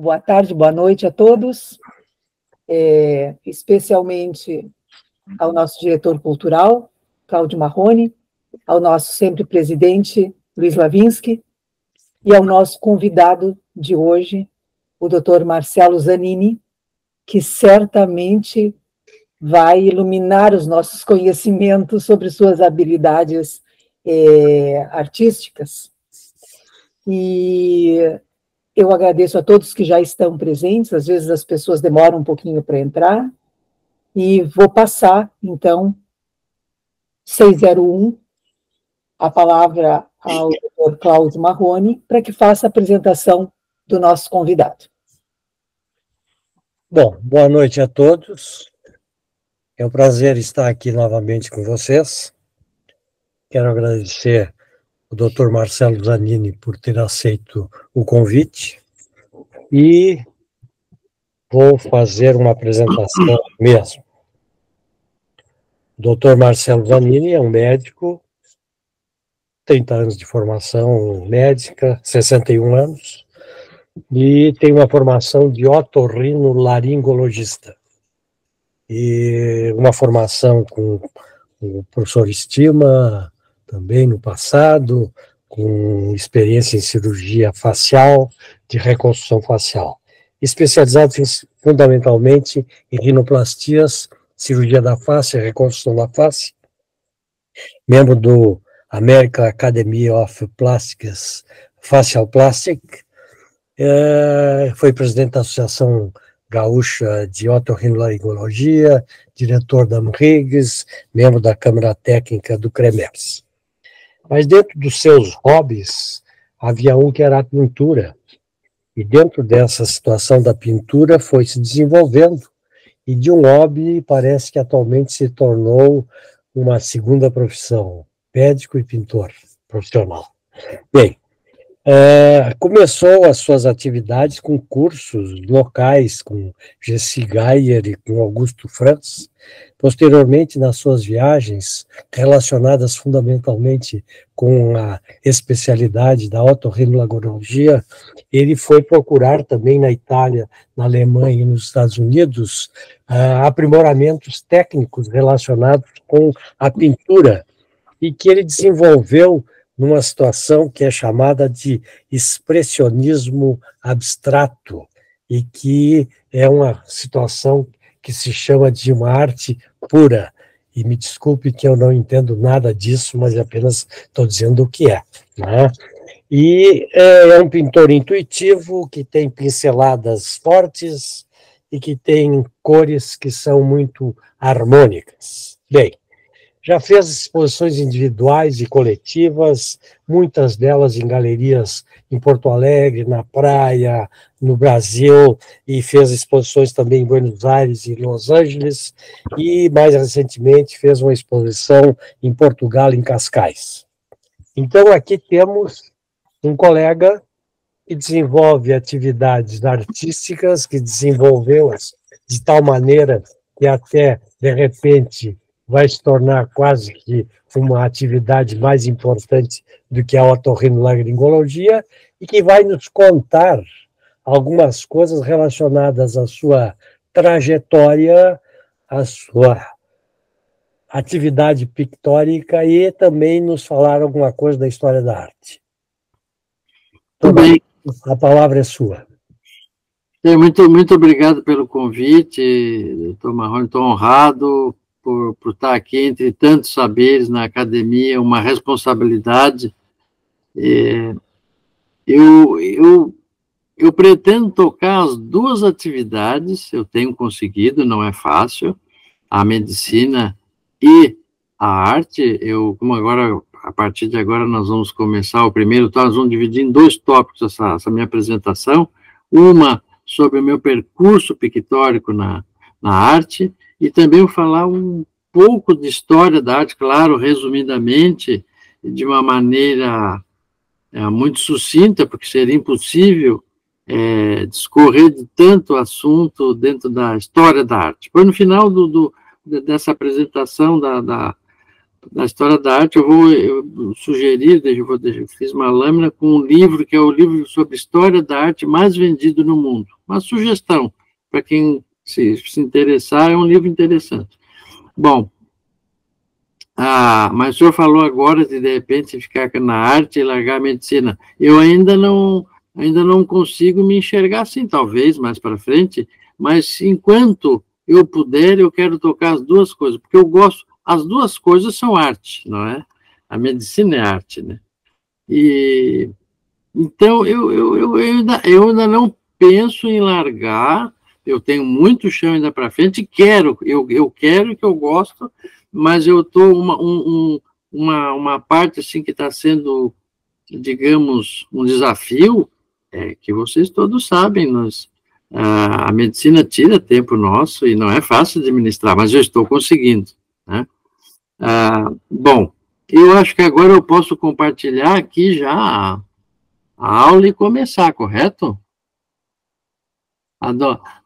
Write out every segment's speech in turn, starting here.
boa tarde, boa noite a todos, especialmente ao nosso diretor cultural, Cláudio Marrone, ao nosso sempre presidente, Luiz Lavinsky, e ao nosso convidado de hoje, o Dr. Marcelo Zanini, que certamente vai iluminar os nossos conhecimentos sobre suas habilidades artísticas. E eu agradeço a todos que já estão presentes, às vezes as pessoas demoram um pouquinho para entrar, e vou passar, então, 601, a palavra ao Dr. Cláudio Marrone, para que faça a apresentação do nosso convidado. Bom, boa noite a todos. É um prazer estar aqui novamente com vocês. Quero agradecer o Dr. Marcelo Zanini por ter aceito o convite e vou fazer uma apresentação mesmo. O Dr. Marcelo Zanini é um médico, 30 anos de formação médica, 61 anos, e tem uma formação de otorrinolaringologista. E uma formação com o professor Estima, também no passado, com experiência em cirurgia facial, de reconstrução facial. Especializado fundamentalmente em rinoplastias, cirurgia da face, reconstrução da face. Membro do American Academy of Plastics, Facial Plastic. Foi presidente da Associação Gaúcha de Otorrinolaringologia, diretor da AMRIGS, membro da Câmara Técnica do CREMERS. Mas dentro dos seus hobbies, havia um que era a pintura. E dentro dessa situação da pintura foi se desenvolvendo, e de um hobby parece que atualmente se tornou uma segunda profissão, médico e pintor profissional. Bem, começou as suas atividades com cursos locais, com Jessie Geyer e com Augusto Franz. Posteriormente, nas suas viagens, relacionadas fundamentalmente com a especialidade da otorrinolaringologia, ele foi procurar também na Itália, na Alemanha e nos Estados Unidos, aprimoramentos técnicos relacionados com a pintura, e que ele desenvolveu numa situação que é chamada de expressionismo abstrato, e que é uma situação que se chama de uma arte pura. E me desculpe que eu não entendo nada disso, mas apenas estou dizendo o que é, né? E é um pintor intuitivo, que tem pinceladas fortes e que tem cores que são muito harmônicas. Bem, já fez exposições individuais e coletivas, muitas delas em galerias em Porto Alegre, na praia, no Brasil, e fez exposições também em Buenos Aires e Los Angeles, e mais recentemente fez uma exposição em Portugal, em Cascais. Então aqui temos um colega que desenvolve atividades artísticas, que desenvolveu-as de tal maneira que até, de repente, vai se tornar quase que uma atividade mais importante do que a otorrinolaringologia, e que vai nos contar algumas coisas relacionadas à sua trajetória, à sua atividade pictórica, e também nos falar alguma coisa da história da arte. Tudo bem. A palavra é sua. Muito obrigado pelo convite, doutor Marrone, estou honrado por estar aqui entre tantos saberes na academia, uma responsabilidade. Eu pretendo tocar as duas atividades, eu tenho conseguido, não é fácil, a medicina e a arte. Como agora, a partir de agora, nós vamos começar o primeiro, nós vamos dividir em dois tópicos essa minha apresentação, uma sobre o meu percurso pictórico na arte, e também vou falar um pouco de história da arte, claro, resumidamente, de uma maneira muito sucinta, porque seria impossível discorrer de tanto assunto dentro da história da arte. Pois no final dessa apresentação da história da arte, eu sugerir, eu fiz uma lâmina com um livro, que é o livro sobre história da arte mais vendido no mundo. Uma sugestão, para quem se interessar, é um livro interessante. Bom, mas o senhor falou agora de repente, ficar na arte e largar a medicina. Eu ainda não consigo me enxergar assim, talvez mais para frente, mas enquanto eu puder, eu quero tocar as duas coisas, porque eu gosto, as duas coisas são arte, não é? A medicina é arte, né? E então eu ainda não penso em largar, eu tenho muito chão ainda para frente, eu quero que eu gosto, mas eu estou uma parte assim que está sendo, digamos, um desafio, que vocês todos sabem, a medicina tira tempo nosso e não é fácil de administrar, mas eu estou conseguindo, né? Bom, eu acho que agora eu posso compartilhar aqui já a aula e começar, correto?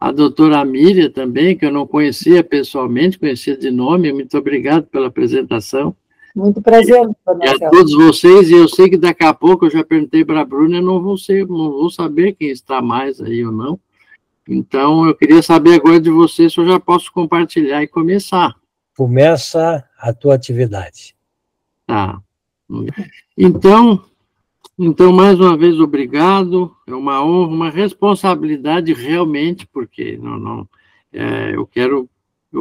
A doutora Miriam também, que eu não conhecia pessoalmente, conhecia de nome, muito obrigado pela apresentação. Muito prazer, e a todos vocês, e eu sei que daqui a pouco eu já perguntei para a Bruna, eu não vou saber quem está mais aí ou não. Então, eu queria saber agora de vocês se eu já posso compartilhar e começar. Começa a tua atividade. Tá. Então, mais uma vez, obrigado. É uma honra, uma responsabilidade realmente, porque eu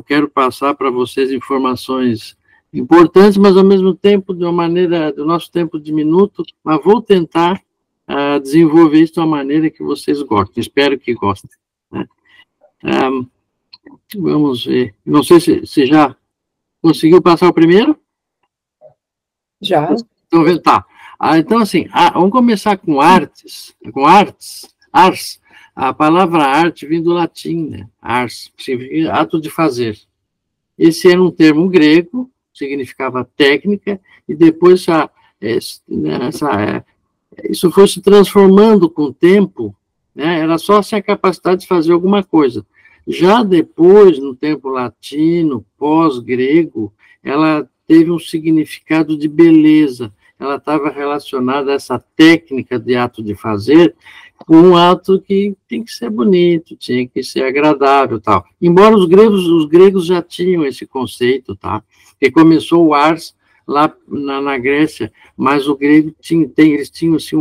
quero passar para vocês informações importantes, mas ao mesmo tempo de uma maneira, do nosso tempo diminuto, mas vou tentar desenvolver isso de uma maneira que vocês gostem. Espero que gostem, né? Vamos ver. Não sei se já conseguiu passar o primeiro? Já. Então, tá. Então, assim, vamos começar com artes. Ars. A palavra arte vem do latim, né? Ars, significa ato de fazer. Esse era um termo grego, significava técnica, e depois isso foi se transformando com o tempo, né? Era só assim, a capacidade de fazer alguma coisa. Já depois, no tempo latino, pós-grego, ela teve um significado de beleza. Ela estava relacionada a essa técnica de ato de fazer com um ato que tem que ser bonito, tinha que ser agradável, tal. Embora os gregos já tinham esse conceito, tá? Que começou o ars lá na Grécia, mas o grego eles tinham assim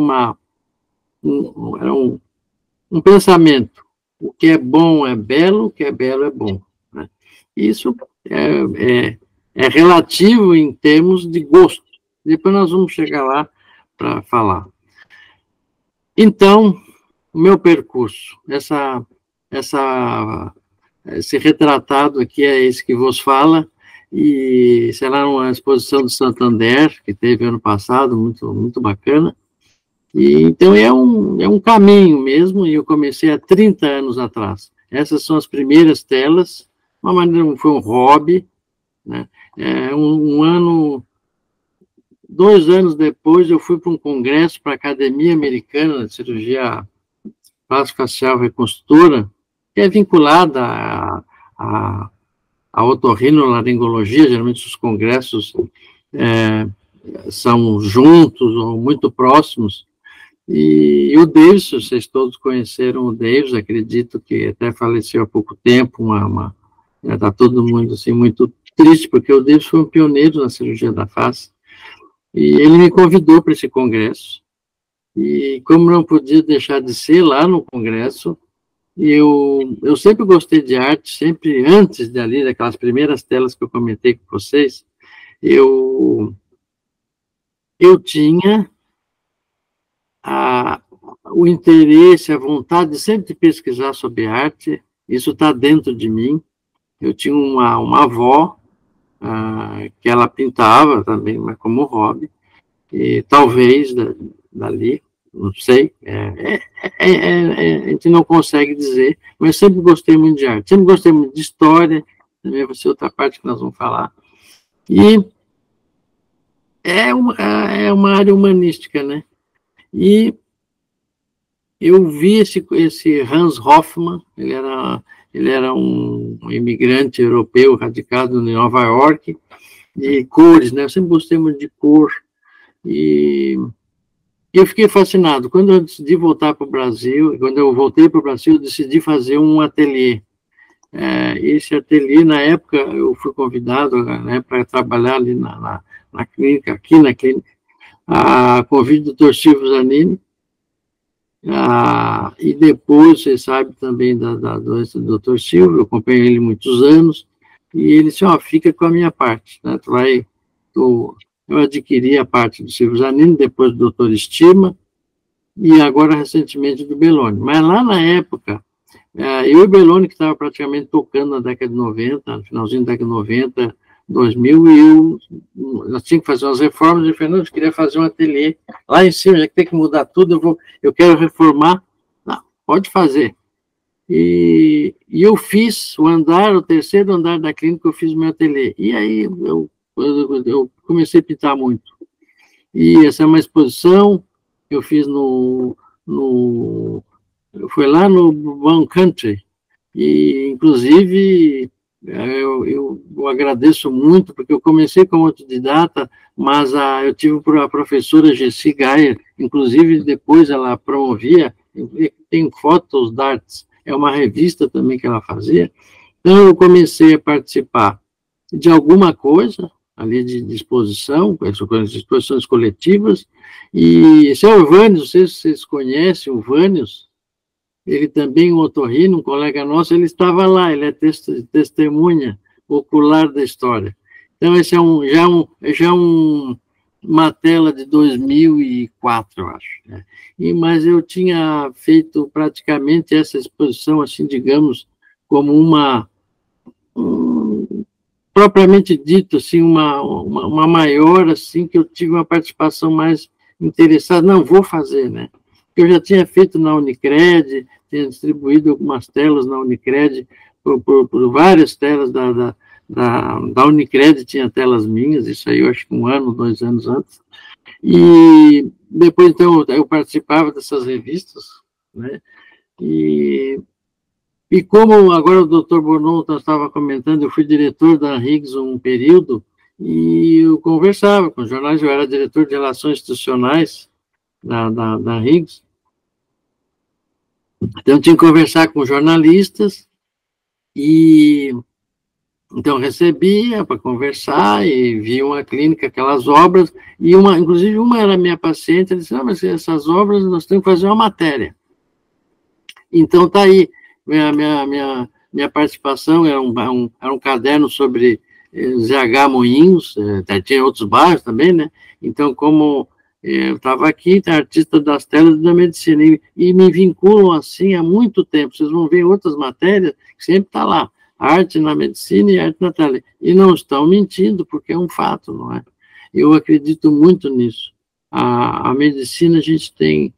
um pensamento. O que é bom é belo, o que é belo é bom, né? Isso é relativo em termos de gosto. Depois nós vamos chegar lá para falar. Então, o meu percurso, esse retratado aqui é esse que vos fala, e será uma exposição do Santander, que teve ano passado, muito, muito bacana. E, então, é um caminho mesmo, e eu comecei há 30 anos atrás. Essas são as primeiras telas, foi um hobby, né? 2 anos depois, eu fui para um congresso para a Academia Americana de Cirurgia Facial Reconstrutora, que é vinculada à otorrinolaringologia. Geralmente os congressos são juntos ou muito próximos. E o Davis, vocês todos conheceram o Davis, acredito que até faleceu há pouco tempo, está todo mundo assim, muito triste, porque o Davis foi um pioneiro na cirurgia da face, e ele me convidou para esse congresso, e como não podia deixar de ser lá no congresso, eu sempre gostei de arte, sempre antes daquelas primeiras telas que eu comentei com vocês, eu tinha o interesse, a vontade de sempre pesquisar sobre arte. Isso está dentro de mim. Eu tinha uma avó que ela pintava também, mas como hobby, e talvez dali, não sei, a gente não consegue dizer, mas eu sempre gostei muito de arte, sempre gostei muito de história, também vai ser outra parte que nós vamos falar, e é uma área humanística, né? E eu vi esse Hans Hofmann, ele era um imigrante europeu radicado em Nova York, de cores, né? Eu sempre gostei muito de cor. E eu fiquei fascinado. Quando eu decidi voltar para o Brasil, quando eu voltei para o Brasil, eu decidi fazer um ateliê. Esse ateliê, na época, eu fui convidado, né, para trabalhar ali na clínica, aqui na clínica, a convite do Dr. Silvio Zanini, e depois, você sabe também da doença do Dr. Silvio, eu acompanhei ele muitos anos, e ele disse, fica com a minha parte, né, eu adquiri a parte do Silvio Zanini, depois do Dr. Estima, e agora, recentemente, do Belloni. Mas lá na época, eu e o Belloni, que estava praticamente tocando na década de 90, no finalzinho da década de 90, 2000, e nós tínhamos que fazer umas reformas, e o Fernando queria fazer um ateliê lá em cima, já que tem que mudar tudo, eu quero reformar. Não, pode fazer. E eu fiz o terceiro andar da clínica, eu fiz o meu ateliê. E aí eu comecei a pintar muito. E essa é uma exposição que eu fiz foi lá no One Country, e inclusive eu agradeço muito, porque eu comecei como autodidata, mas eu tive a professora Jessie Geyer, inclusive depois ela promovia, tem Fotos d'Arts, é uma revista também que ela fazia, então eu comecei a participar de alguma coisa, ali de exposição, exposições coletivas, e esse é o Vânios, não sei se vocês conhecem o Vânios, ele também, um otorrino, um colega nosso, ele estava lá, ele é testemunha ocular da história. Então, esse é já uma tela de 2004, eu acho. Né? Mas eu tinha feito praticamente essa exposição, assim, digamos, como propriamente dito, assim, uma maior, assim, que eu tive uma participação mais interessada. Não, vou fazer, né? Eu já tinha feito na Unicred, tinha distribuído algumas telas na Unicred, por várias telas da Unicred, tinha telas minhas, isso aí eu acho que 1 ano, 2 anos antes. E depois, então, eu participava dessas revistas, né? E como agora o Dr. Bonon estava comentando, eu fui diretor da Higgs um período, e eu conversava com jornais, eu era diretor de relações institucionais da Higgs. Então, eu tinha que conversar com jornalistas, e então recebia para conversar, e via uma clínica, aquelas obras, e inclusive uma era minha paciente, ela disse, mas essas obras nós temos que fazer uma matéria. Então, está aí, minha participação, era um caderno sobre ZH Moinhos, tinha outros bairros também, né? Então, como eu estava aqui, artista das telas da medicina, e me vinculam assim há muito tempo. Vocês vão ver outras matérias, que sempre está lá, arte na medicina e arte na tela. E não estão mentindo, porque é um fato, não é? Eu acredito muito nisso. A medicina, a gente tem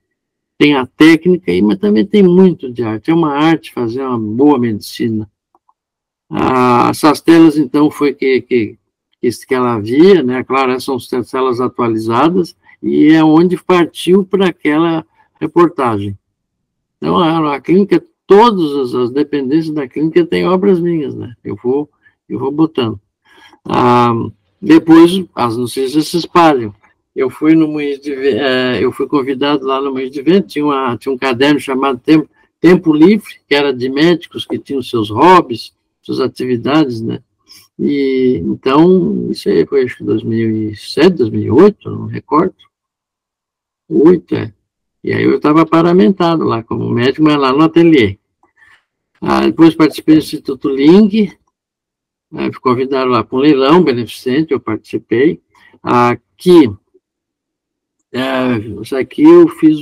a técnica, mas também tem muito de arte. É uma arte fazer uma boa medicina. Essas telas, então, foi que ela via, né? Claro, essas são telas atualizadas, e é onde partiu para aquela reportagem. Então, a clínica, todas as dependências da clínica têm obras minhas, né? Eu vou botando. Depois, as notícias se espalham. Eu fui eu fui convidado lá no Moinhos de Vento, tinha um caderno chamado Tempo Livre, que era de médicos que tinham seus hobbies, suas atividades, né? E então, isso aí foi acho que 2007, 2008, não me recordo. 2008, E aí eu estava paramentado lá como médico, mas lá no ateliê. Depois participei do Instituto Ling, fui convidado lá para um leilão beneficente, eu participei. Isso aqui eu fiz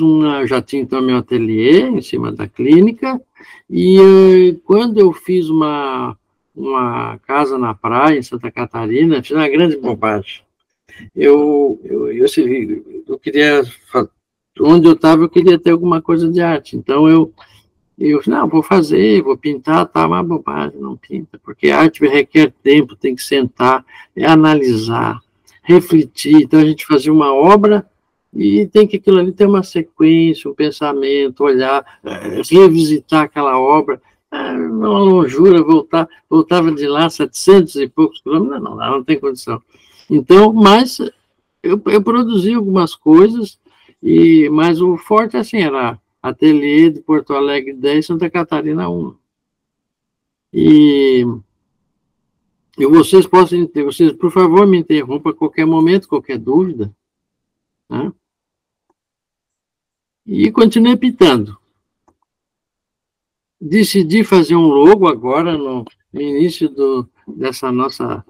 já tinha então meu ateliê em cima da clínica, e quando eu fiz uma casa na praia, em Santa Catarina, fiz uma grande bobagem. Eu queria, onde eu estava, eu queria ter alguma coisa de arte, então eu não, vou fazer, vou pintar, tá, uma bobagem, não pinta, porque a arte requer tempo, tem que sentar, analisar, refletir, então a gente fazia uma obra, e tem que aquilo ali ter uma sequência, um pensamento, olhar, revisitar aquela obra, uma longura, voltava de lá 700 e poucos quilômetros, não tem condição. Então, mas eu produzi algumas coisas, mas o forte, assim, era ateliê de Porto Alegre 10, Santa Catarina 1. E vocês, por favor, me interrompam a qualquer momento, qualquer dúvida, né? E continuei pintando. Decidi fazer um logo agora, no início dessa nossa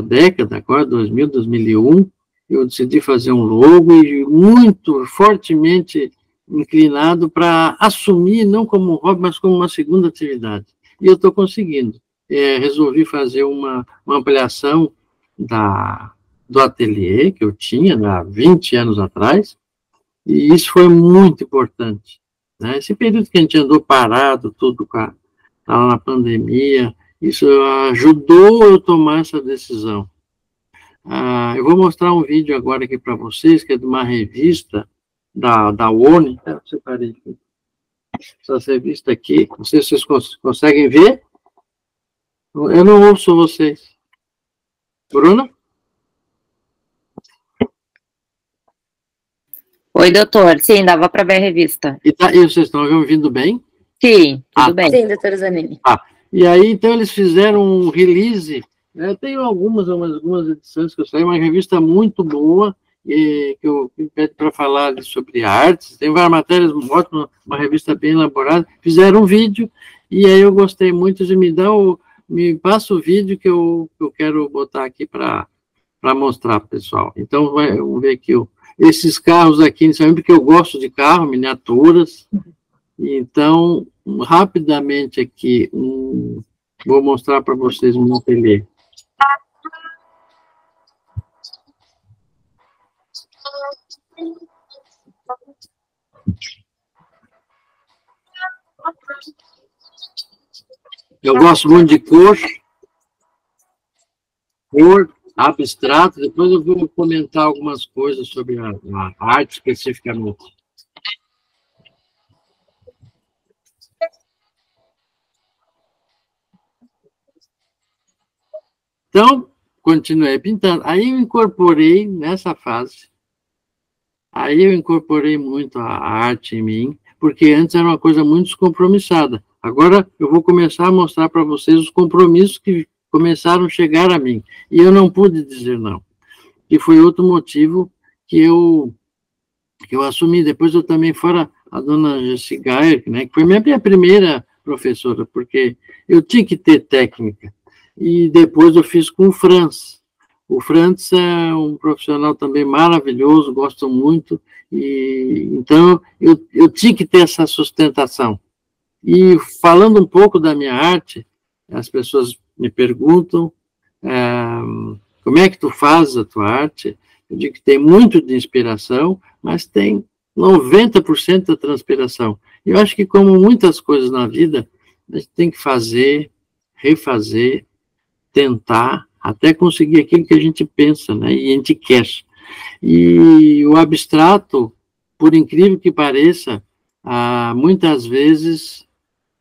década, agora, 2000, 2001, eu decidi fazer um logo e muito fortemente inclinado para assumir, não como um hobby, mas como uma segunda atividade. E eu estou conseguindo. Resolvi fazer uma ampliação do ateliê que eu tinha há 20 anos atrás, e isso foi muito importante, né? Esse período que a gente andou parado, tudo na pandemia, isso ajudou eu a tomar essa decisão. Eu vou mostrar um vídeo agora aqui para vocês, que é de uma revista da ONU. Eu separei aqui. Essa revista aqui, não sei se vocês conseguem ver. Eu não ouço vocês. Bruna? Oi, doutor. Sim, dava para ver a revista. E vocês estão me ouvindo bem? Sim, tudo bem. Sim, doutora Zanini. E aí, então, eles fizeram um release. Eu tenho algumas edições que eu saí, uma revista muito boa, que eu pedi para falar sobre artes. Tem várias matérias ótimas, uma revista bem elaborada. Fizeram um vídeo, e aí eu gostei muito de me passa o vídeo que eu quero botar aqui para mostrar para o pessoal. Então, vamos ver aqui esses carros aqui, inicialmente porque eu gosto de carro, miniaturas. Então, rapidamente aqui, vou mostrar para vocês um ateliê. Eu gosto muito de cor abstrato. Depois eu vou comentar algumas coisas sobre a arte especificamente. Então, continuei pintando. Aí eu incorporei, nessa fase, muito a arte em mim, porque antes era uma coisa muito descompromissada. Agora eu vou começar a mostrar para vocês os compromissos que começaram a chegar a mim. E eu não pude dizer não. E foi outro motivo que eu assumi. Depois eu também, fora a dona Jessi Geyer, né, que foi minha primeira professora, porque eu tinha que ter técnica. E depois eu fiz com o Franz. O Franz é um profissional também maravilhoso, gosto muito, e então eu tinha que ter essa sustentação. E falando um pouco da minha arte, as pessoas me perguntam como é que tu fazes a tua arte? Eu digo que tem muito de inspiração, mas tem 90% da transpiração. Eu acho que, como muitas coisas na vida, a gente tem que fazer, refazer, tentar, até conseguir aquilo que a gente pensa, né, e a gente quer. E o abstrato, por incrível que pareça, muitas vezes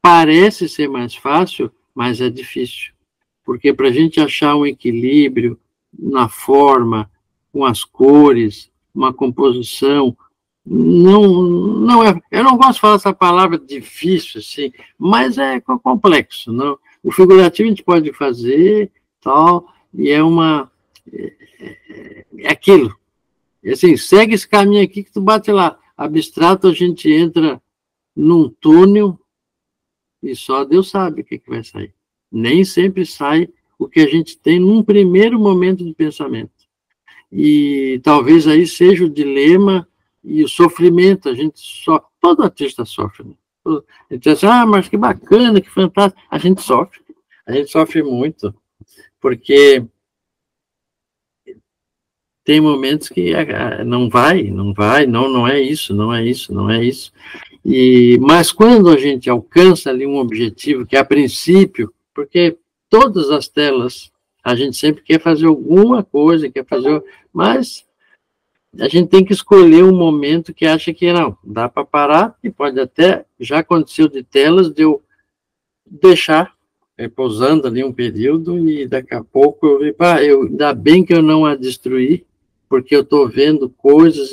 parece ser mais fácil, mas é difícil. Porque para a gente achar um equilíbrio na forma, com as cores, uma composição, não é, eu não gosto de falar essa palavra difícil, assim, mas é complexo, não? O figurativo a gente pode fazer, tal, e é aquilo. E assim, segue esse caminho aqui que tu bate lá. Abstrato, a gente entra num túnel e só Deus sabe o que vai sair. Nem sempre sai o que a gente tem num primeiro momento de pensamento. E talvez aí seja o dilema e o sofrimento. Todo artista sofre, né? A gente diz assim, mas que bacana, que fantástico. A gente sofre muito, porque tem momentos que não é isso. Mas quando a gente alcança ali um objetivo que, a princípio, porque todas as telas, a gente sempre quer fazer alguma coisa, mas a gente tem que escolher um momento que acha que não, dá para parar, e pode até, já aconteceu de telas, de eu deixar repousando ali um período, e daqui a pouco eu vi, ainda bem que eu não a destruí, porque eu estou vendo coisas,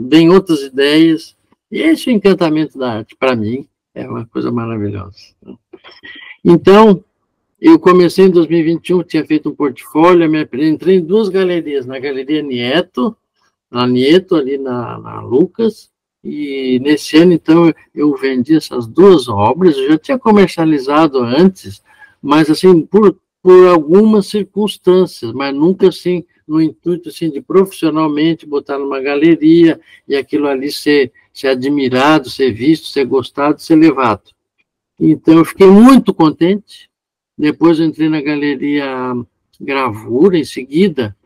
vem outras ideias, e esse é o encantamento da arte, para mim, é uma coisa maravilhosa. Então, eu comecei em 2021, tinha feito um portfólio, entrei em 2 galerias, na Galeria Nieto, ali na Lucas, e nesse ano, então, eu vendi essas 2 obras, eu já tinha comercializado antes, mas, assim, por algumas circunstâncias, mas nunca, assim, no intuito, assim, de profissionalmente botar numa galeria e aquilo ali ser admirado, ser visto, ser gostado, ser levado. Então, eu fiquei muito contente. Depois eu entrei na Galeria Gravura, em seguida,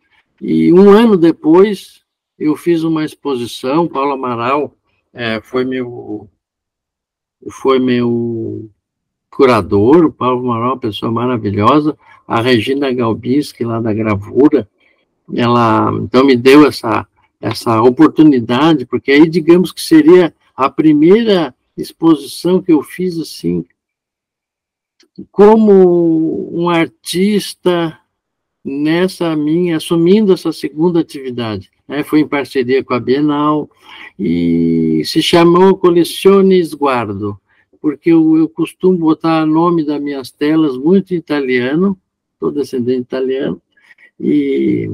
e um ano depois eu fiz uma exposição, Paulo Amaral foi meu curador, o Paulo Amaral é uma pessoa maravilhosa, a Regina Galbinski, lá da Gravura, ela então me deu essa oportunidade, porque aí, digamos que seria a primeira exposição que eu fiz, assim, como um artista assumindo essa segunda atividade. Foi em parceria com a Bienal, e se chamou Collezioni Sguardo, porque eu costumo botar o nome das minhas telas muito em italiano, sou descendente italiano, e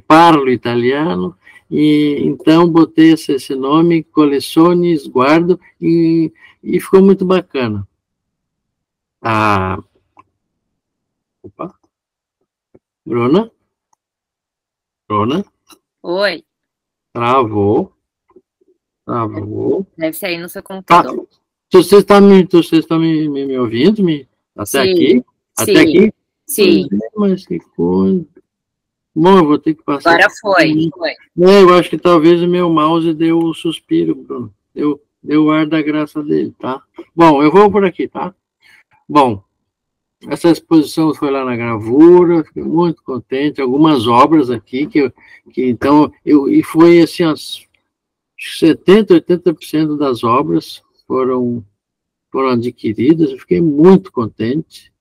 parlo italiano, e então botei esse nome, Collezioni Sguardo, e ficou muito bacana. Opa. Bruna? Oi. Travou. Deve ser aí no seu computador. Você está me ouvindo? Até Sim. aqui? Sim. Até aqui? Sim. Mas que coisa. Bom, eu vou ter que passar. Agora foi. Eu acho que talvez o meu mouse deu um suspiro, Bruno. Deu o ar da graça dele, tá? Bom, eu vou por aqui, tá? Bom, essa exposição foi lá na Gravura, fiquei muito contente, algumas obras aqui, e foi assim, 70%, 80% das obras foram adquiridas, eu fiquei muito contente.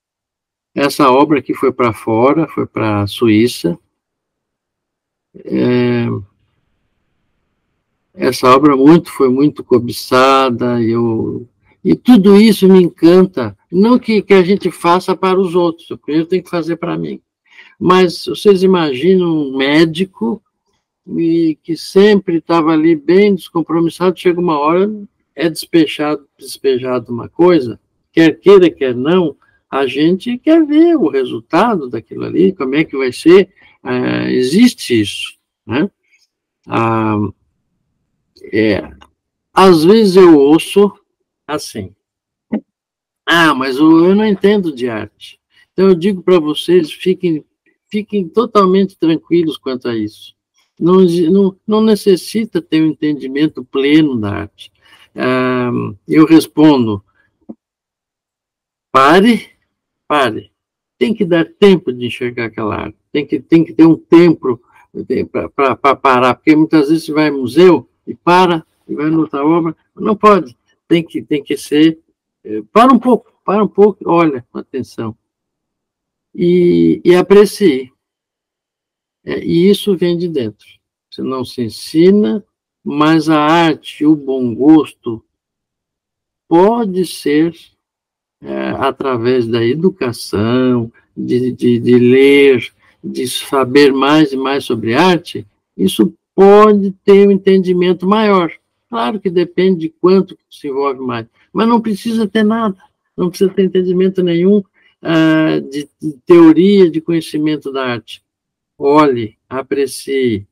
Essa obra aqui foi para fora, foi para a Suíça. Essa obra foi muito cobiçada, e tudo isso me encanta, não que a gente faça para os outros, eu primeiro tenho que fazer para mim. Mas vocês imaginam um médico que sempre estava ali bem descompromissado, chega uma hora, é despejado uma coisa, quer queira, quer não, a gente quer ver o resultado daquilo ali, como é que vai ser, existe isso, né? Às vezes eu ouço assim, mas eu não entendo de arte. Então eu digo para vocês, fiquem totalmente tranquilos quanto a isso. Não necessita ter um entendimento pleno da arte. Eu respondo, pare. Tem que dar tempo de enxergar aquela arte. Tem que ter um tempo para parar, porque muitas vezes você vai ao museu e para, e vai noutra obra, não pode. Tem que ser... Para um pouco, olha, com atenção. E aprecie. E isso vem de dentro. Você não se ensina, mas a arte, o bom gosto, pode ser através da educação, de ler, de saber mais e mais sobre arte, isso pode ter um entendimento maior. Claro que depende de quanto se envolve mais, mas não precisa ter nada, não precisa ter entendimento nenhum de teoria, de conhecimento da arte. Olhe, aprecie.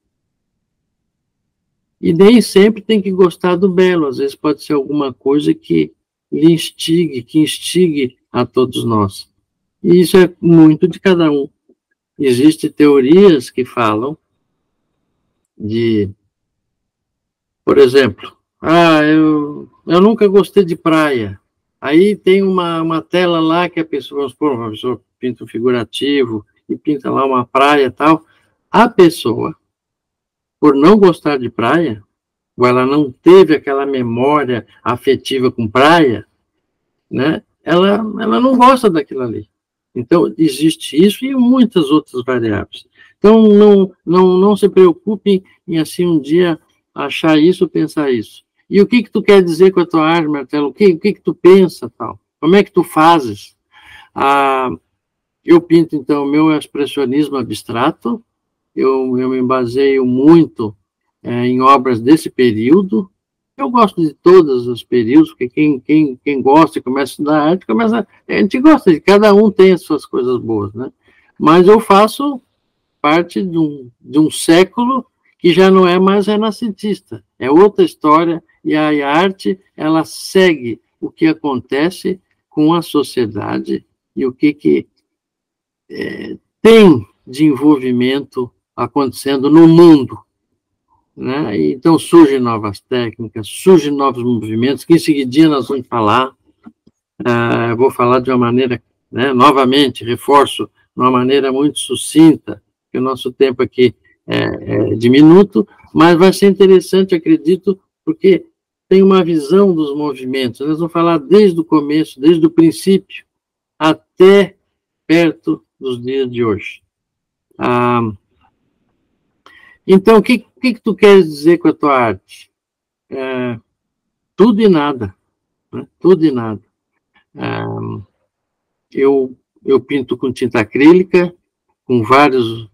E nem sempre tem que gostar do belo, às vezes pode ser alguma coisa que lhe instigue a todos nós. E isso é muito de cada um. Existem teorias que falam por exemplo, eu nunca gostei de praia. Aí tem uma tela lá que a pessoa pinta um figurativo e pinta lá uma praia e tal. A pessoa, por não gostar de praia, ou ela não teve aquela memória afetiva com praia, né? ela não gosta daquilo ali. Então, existe isso e muitas outras variáveis. Então, não se preocupe em, assim, um dia achar isso, pensar isso. E o que tu quer dizer com a tua arte, Marcelo? O que tu pensa, tal? Como é que tu fazes? Eu pinto, então, o meu expressionismo abstrato, eu me baseio muito em obras desse período. Eu gosto de todos os períodos, porque quem gosta e começa a estudar arte, a gente gosta, cada um tem as suas coisas boas, né? Mas eu faço parte de um século que já não é mais renascentista, é outra história, e a arte, ela segue o que acontece com a sociedade e o que tem de envolvimento acontecendo no mundo, né? Então surgem novas técnicas, surgem novos movimentos, que em seguidinha nós vamos falar. Eu vou falar de uma maneira, né, novamente, reforço, de uma maneira muito sucinta, que o nosso tempo aqui é diminuto, mas vai ser interessante, acredito, porque tem uma visão dos movimentos. Nós vamos falar desde o começo, desde o princípio, até perto dos dias de hoje. Então, o que tu queres dizer com a tua arte? Tudo e nada, né? Tudo e nada. Eu pinto com tinta acrílica, com vários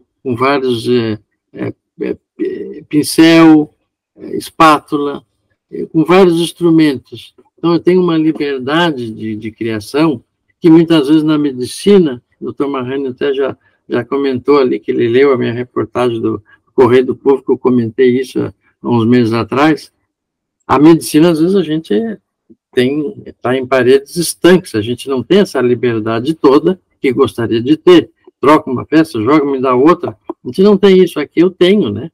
pincel, espátula, com vários instrumentos. Então, eu tenho uma liberdade de criação que muitas vezes na medicina, o Dr. Marrani até já comentou ali, que ele leu a minha reportagem do Correio do Povo, que eu comentei isso há uns meses atrás. A medicina, às vezes, a gente está em paredes estanques, a gente não tem essa liberdade toda que gostaria de ter. Troca uma peça, joga, me dá outra. A gente não tem isso aqui, eu tenho, né?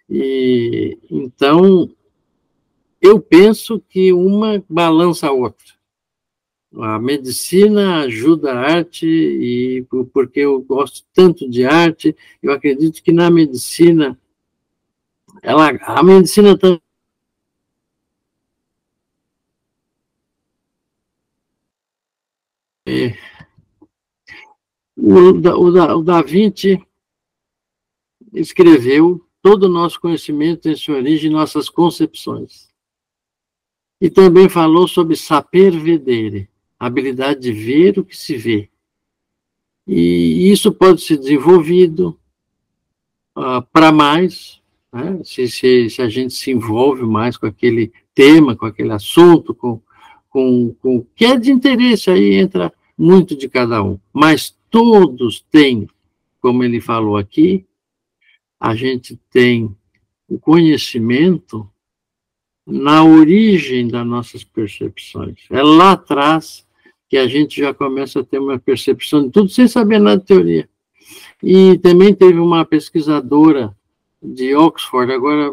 E então, eu penso que uma balança a outra. A medicina ajuda a arte, e porque eu gosto tanto de arte, eu acredito que na medicina, a medicina também o Da Vinci escreveu: todo o nosso conhecimento tem sua origem em nossas concepções. E também falou sobre saper vedere, a habilidade de ver o que se vê. E isso pode ser desenvolvido para mais, né? Se a gente se envolve mais com aquele tema, com aquele assunto, com o que é de interesse, aí entra muito de cada um. Mas todos têm, como ele falou aqui, a gente tem o conhecimento na origem das nossas percepções. É lá atrás que a gente já começa a ter uma percepção de tudo sem saber nada de teoria. E também teve uma pesquisadora de Oxford, agora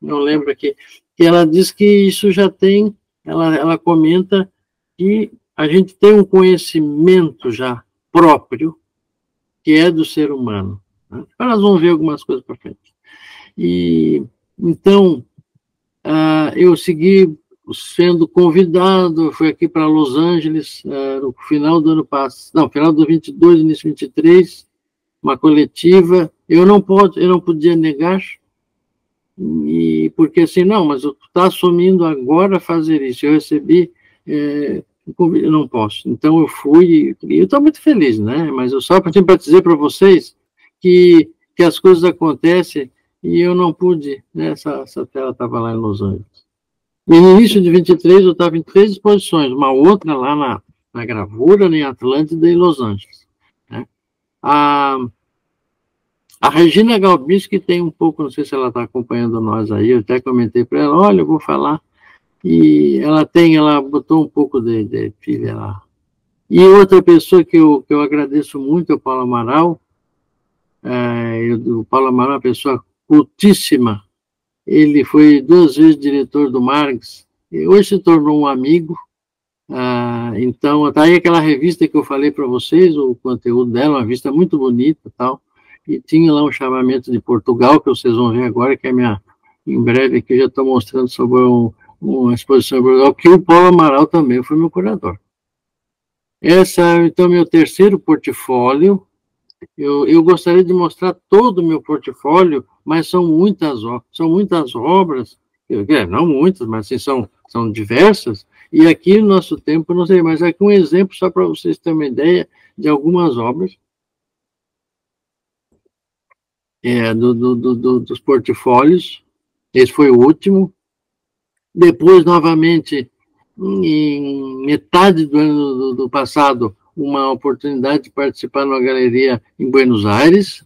não lembro aqui, que ela diz que isso já tem, ela comenta que a gente tem um conhecimento já próprio, que é do ser humano. Né? Nós vamos ver algumas coisas para frente. E então, eu segui sendo convidado, fui aqui para Los Angeles, no final do ano passado, não, final do 22, início 23, uma coletiva. Eu não podia negar, porque assim, não, mas eu estou assumindo agora fazer isso. Eu recebi, eu não posso. Então eu fui, e eu estou muito feliz, né? Mas eu só para dizer para vocês que as coisas acontecem. E eu não pude, né? Essa tela estava lá em Los Angeles. E no início de 23, eu estava em 3 exposições, uma outra lá na Gravura, em Atlântida e Los Angeles. Né? A Regina Galbinski tem um pouco, não sei se ela está acompanhando nós aí, eu até comentei para ela, olha, eu vou falar. E ela botou um pouco de filha lá. E outra pessoa que eu agradeço muito é o Paulo Amaral. O Paulo Amaral é uma pessoa cultíssima. Ele foi 2 vezes diretor do Marx, e hoje se tornou um amigo. Então, está aí aquela revista que eu falei para vocês, o conteúdo dela, uma revista muito bonita, tal, e tinha lá um chamamento de Portugal, que vocês vão ver agora, que é em breve, que eu já estou mostrando sobre uma exposição em Portugal, que o Paulo Amaral também foi meu curador. Então, meu terceiro portfólio, eu gostaria de mostrar todo o meu portfólio, mas são muitas obras, não muitas, mas assim, são diversas, e aqui no nosso tempo, não sei, mas aqui um exemplo só para vocês terem uma ideia de algumas obras dos portfólios. Esse foi o último. Depois, novamente, em metade do ano do passado, uma oportunidade de participar numa galeria em Buenos Aires,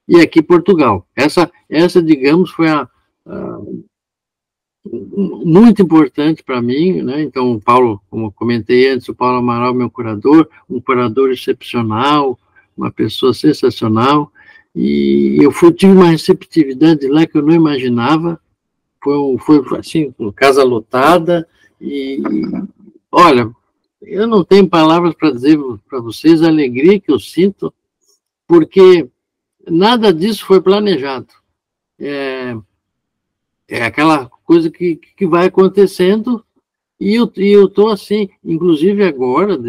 e aqui Portugal. Essa digamos, foi muito importante para mim, né? Então, o Paulo, como eu comentei antes, o Paulo Amaral, meu curador, um curador excepcional, uma pessoa sensacional, e eu tive uma receptividade lá que eu não imaginava. Foi assim, casa lotada, e olha, eu não tenho palavras para dizer para vocês a alegria que eu sinto, porque nada disso foi planejado. É aquela coisa que vai acontecendo, e eu estou assim, inclusive agora,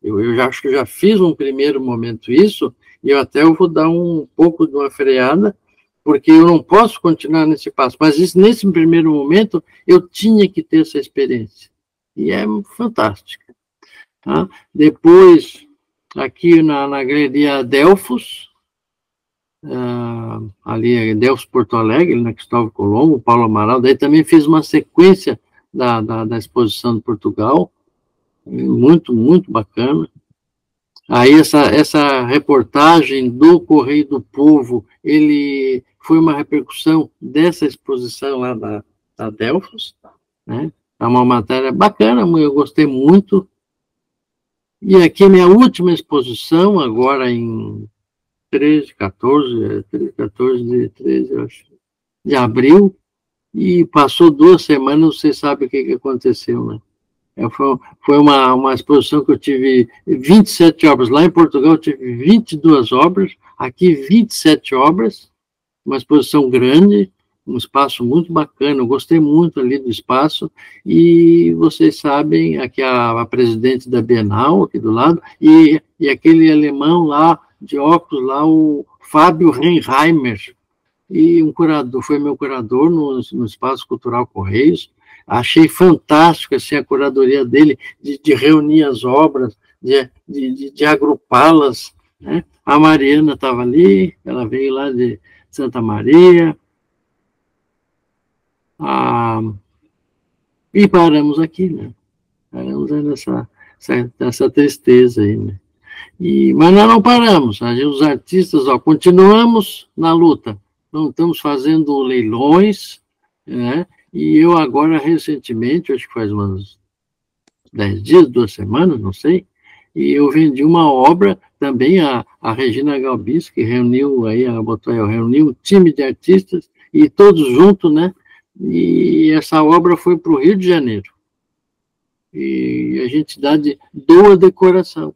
eu acho que já fiz um primeiro momento isso, e eu vou dar um pouco de uma freada, porque eu não posso continuar nesse passo, mas nesse primeiro momento eu tinha que ter essa experiência, e é fantástica. Tá? Depois, aqui na Galeria Delfos, ali Delfos Porto Alegre, na Cristóvão Colombo, Paulo Amaral, daí também fiz uma sequência da exposição de Portugal, muito, muito bacana. Aí essa reportagem do Correio do Povo, ele foi uma repercussão dessa exposição lá da Delfos, né? É uma matéria bacana, eu gostei muito. E aqui minha última exposição, agora em 14 de abril, e passou 2 semanas, você sabe o que aconteceu, né? Foi uma exposição que eu tive 27 obras. Lá em Portugal eu tive 22 obras, aqui 27 obras, uma exposição grande, um espaço muito bacana, eu gostei muito ali do espaço, e vocês sabem, aqui a presidente da Bienal, aqui do lado, e aquele alemão lá, de óculos lá, o Fábio Reinheimer, e foi meu curador no Espaço Cultural Correios. Achei fantástico assim, a curadoria dele, de reunir as obras, de agrupá-las, né? A Mariana estava ali, ela veio lá de Santa Maria, e paramos aqui, né? Paramos nessa tristeza aí, né? Mas nós não paramos, os artistas, continuamos na luta, então, estamos fazendo leilões, né? E eu agora, recentemente, acho que faz uns 10 dias, 2 semanas, não sei, e eu vendi uma obra, também a Regina Galbis, que reuniu um time de artistas, e todos juntos, né? E essa obra foi para o Rio de Janeiro. E a gente doa decoração,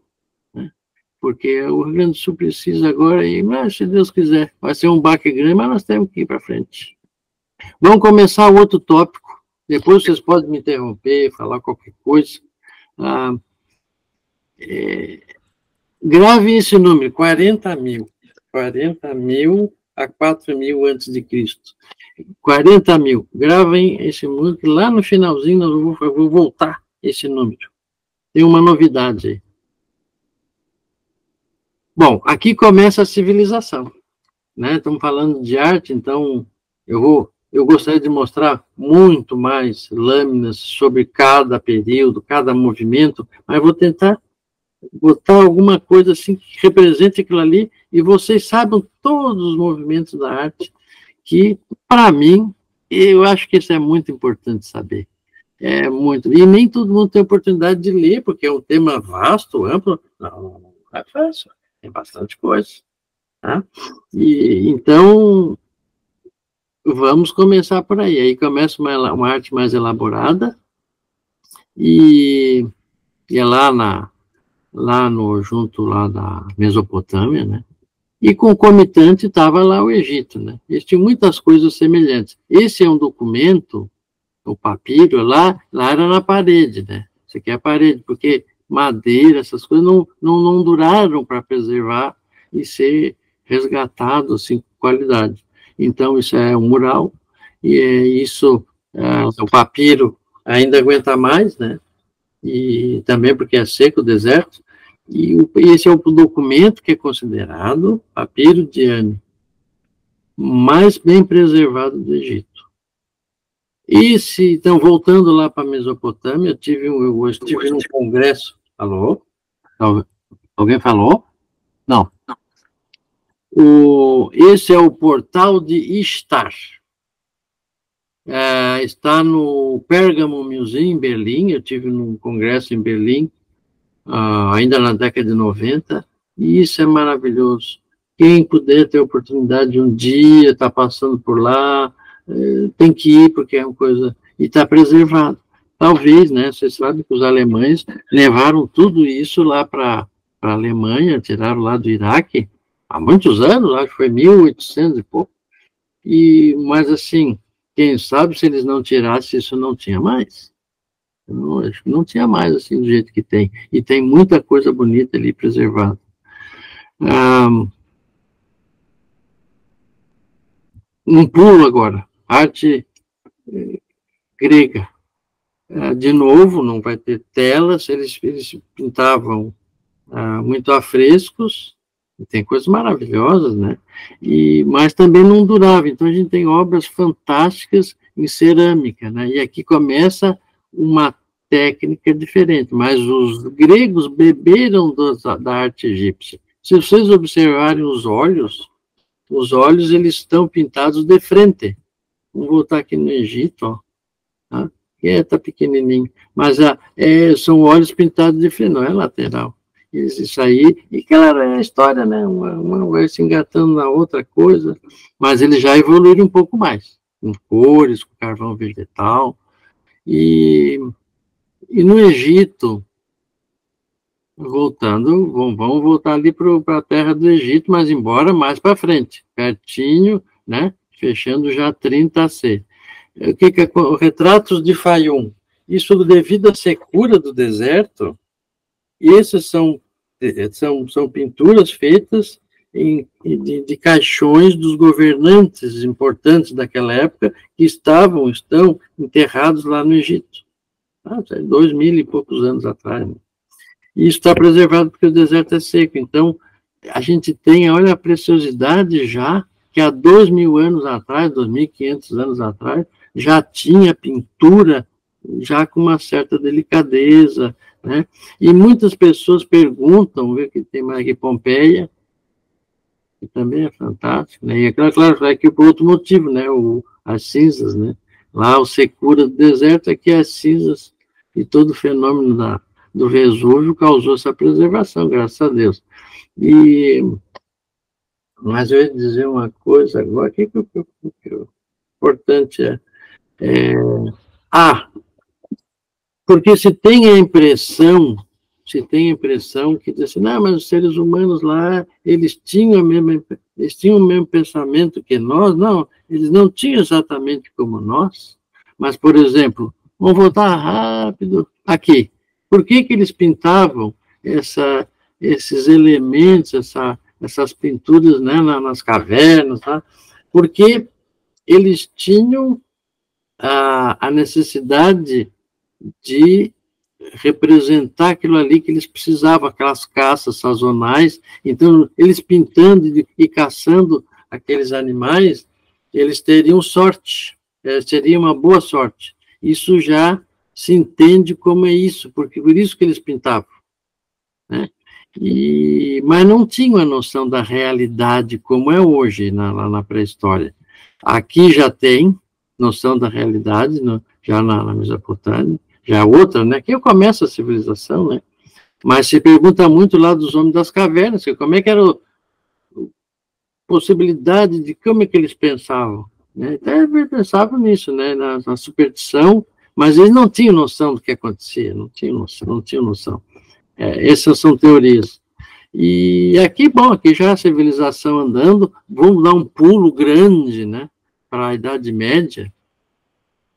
né? Porque o Rio Grande do Sul precisa agora, mas se Deus quiser, vai ser um baque grande, mas nós temos que ir para frente. Vamos começar o outro tópico, depois vocês podem me interromper, falar qualquer coisa. Grave esse número, 40 mil a 4 mil antes de Cristo. 40 mil, gravem esse número, que lá no finalzinho eu vou voltar esse número. Tem uma novidade aí. Bom, aqui começa a civilização, né? Estamos falando de arte, então eu gostaria de mostrar muito mais lâminas sobre cada período, cada movimento, mas vou tentar botar alguma coisa assim que represente aquilo ali, e vocês saibam todos os movimentos da arte, que, para mim, eu acho que isso é muito importante saber. É muito. E nem todo mundo tem oportunidade de ler, porque é um tema vasto, amplo. Não é fácil. Tem bastante coisa. Tá? Então, vamos começar por aí. Aí começa uma arte mais elaborada, e é junto lá da Mesopotâmia, né? E concomitante estava lá o Egito, né? Eles tinham muitas coisas semelhantes. Esse é um documento o papiro, lá era na parede, né? Isso aqui é a parede, porque madeira, essas coisas não duraram para preservar e ser resgatado, assim, com qualidade. Então, isso é um mural, e isso, o papiro ainda aguenta mais, né? E também porque é seco o deserto, e esse é o documento que é considerado papiro de Ani, mais bem preservado do Egito. Então, voltando lá para a Mesopotâmia, eu estive num congresso. Alô? Alguém falou? Não. Esse é o portal de Ishtar. Está no Pergamon Museum, em Berlim. Eu estive num congresso em Berlim, ainda na década de 90, e isso é maravilhoso. Quem puder ter a oportunidade de um dia estar passando por lá, tem que ir, porque é uma coisa... E está preservado. Talvez, né? Você sabe que os alemães levaram tudo isso lá para a Alemanha, tiraram lá do Iraque, há muitos anos, acho que foi 1800 e pouco. Mas, assim, quem sabe se eles não tirassem, isso não tinha mais. Acho que não tinha mais, assim, do jeito que tem. E tem muita coisa bonita ali preservada. Um pulo agora. Arte grega. De novo, não vai ter telas, eles pintavam muito afrescos, tem coisas maravilhosas, né? Mas também não durava. Então, a gente tem obras fantásticas em cerâmica, né? E aqui começa uma técnica diferente, mas os gregos beberam da arte egípcia. Se vocês observarem os olhos eles estão pintados de frente. Vamos voltar aqui no Egito, ó. Tá? Está pequenininho, mas são olhos pintados de frente, não é lateral. Isso aí, e claro, é a história, né? Uma vai se engatando na outra coisa, mas eles já evoluíram um pouco mais, com cores, com carvão vegetal. E no Egito, vamos voltar ali para a terra do Egito, mas embora mais para frente, pertinho, né? Fechando já 30 AC. O que é retratos de Fayum? Isso devido à secura do deserto. Esses são pinturas feitas de caixões dos governantes importantes daquela época que estão enterrados lá no Egito. 2000 e poucos anos atrás. Né? E isso está preservado porque o deserto é seco. Então, a gente tem, olha a preciosidade já, que há 2000 anos atrás, 2500 anos atrás, já tinha pintura, já com uma certa delicadeza, né? E muitas pessoas perguntam, vê que tem mais aqui Pompeia, que também é fantástico, né? E é claro, é que por outro motivo, né? As cinzas, né? Lá o secura do deserto, aqui as cinzas, e todo o fenômeno do Vesúvio causou essa preservação, graças a Deus. Mas eu ia dizer uma coisa agora, que importante porque se tem a impressão que diz assim, não, mas os seres humanos lá, eles tinham o mesmo pensamento que nós. Não, eles não tinham exatamente como nós, mas, por exemplo, vamos voltar rápido aqui. Por que eles pintavam esses elementos, essas pinturas, né, nas cavernas? Tá? Porque eles tinham a necessidade de representar aquilo ali que eles precisavam, aquelas caças sazonais. Então, eles pintando e caçando aqueles animais, eles teriam sorte, seria uma boa sorte. Isso já se entende como é isso, porque por isso que eles pintavam, né? Mas não tinham a noção da realidade como é hoje, na pré-história. Aqui já tem noção da realidade, já na Mesopotâmia, já outra, né? Aqui começa a civilização, né? Mas se pergunta muito lá dos homens das cavernas, como é que era a possibilidade de como é que eles pensavam, né? Até eles pensavam nisso, né? Na superstição, mas eles não tinham noção do que acontecia, não tinham noção. Essas são teorias. E aqui, bom, aqui já a civilização andando, vamos dar um pulo grande, né? Para a Idade Média.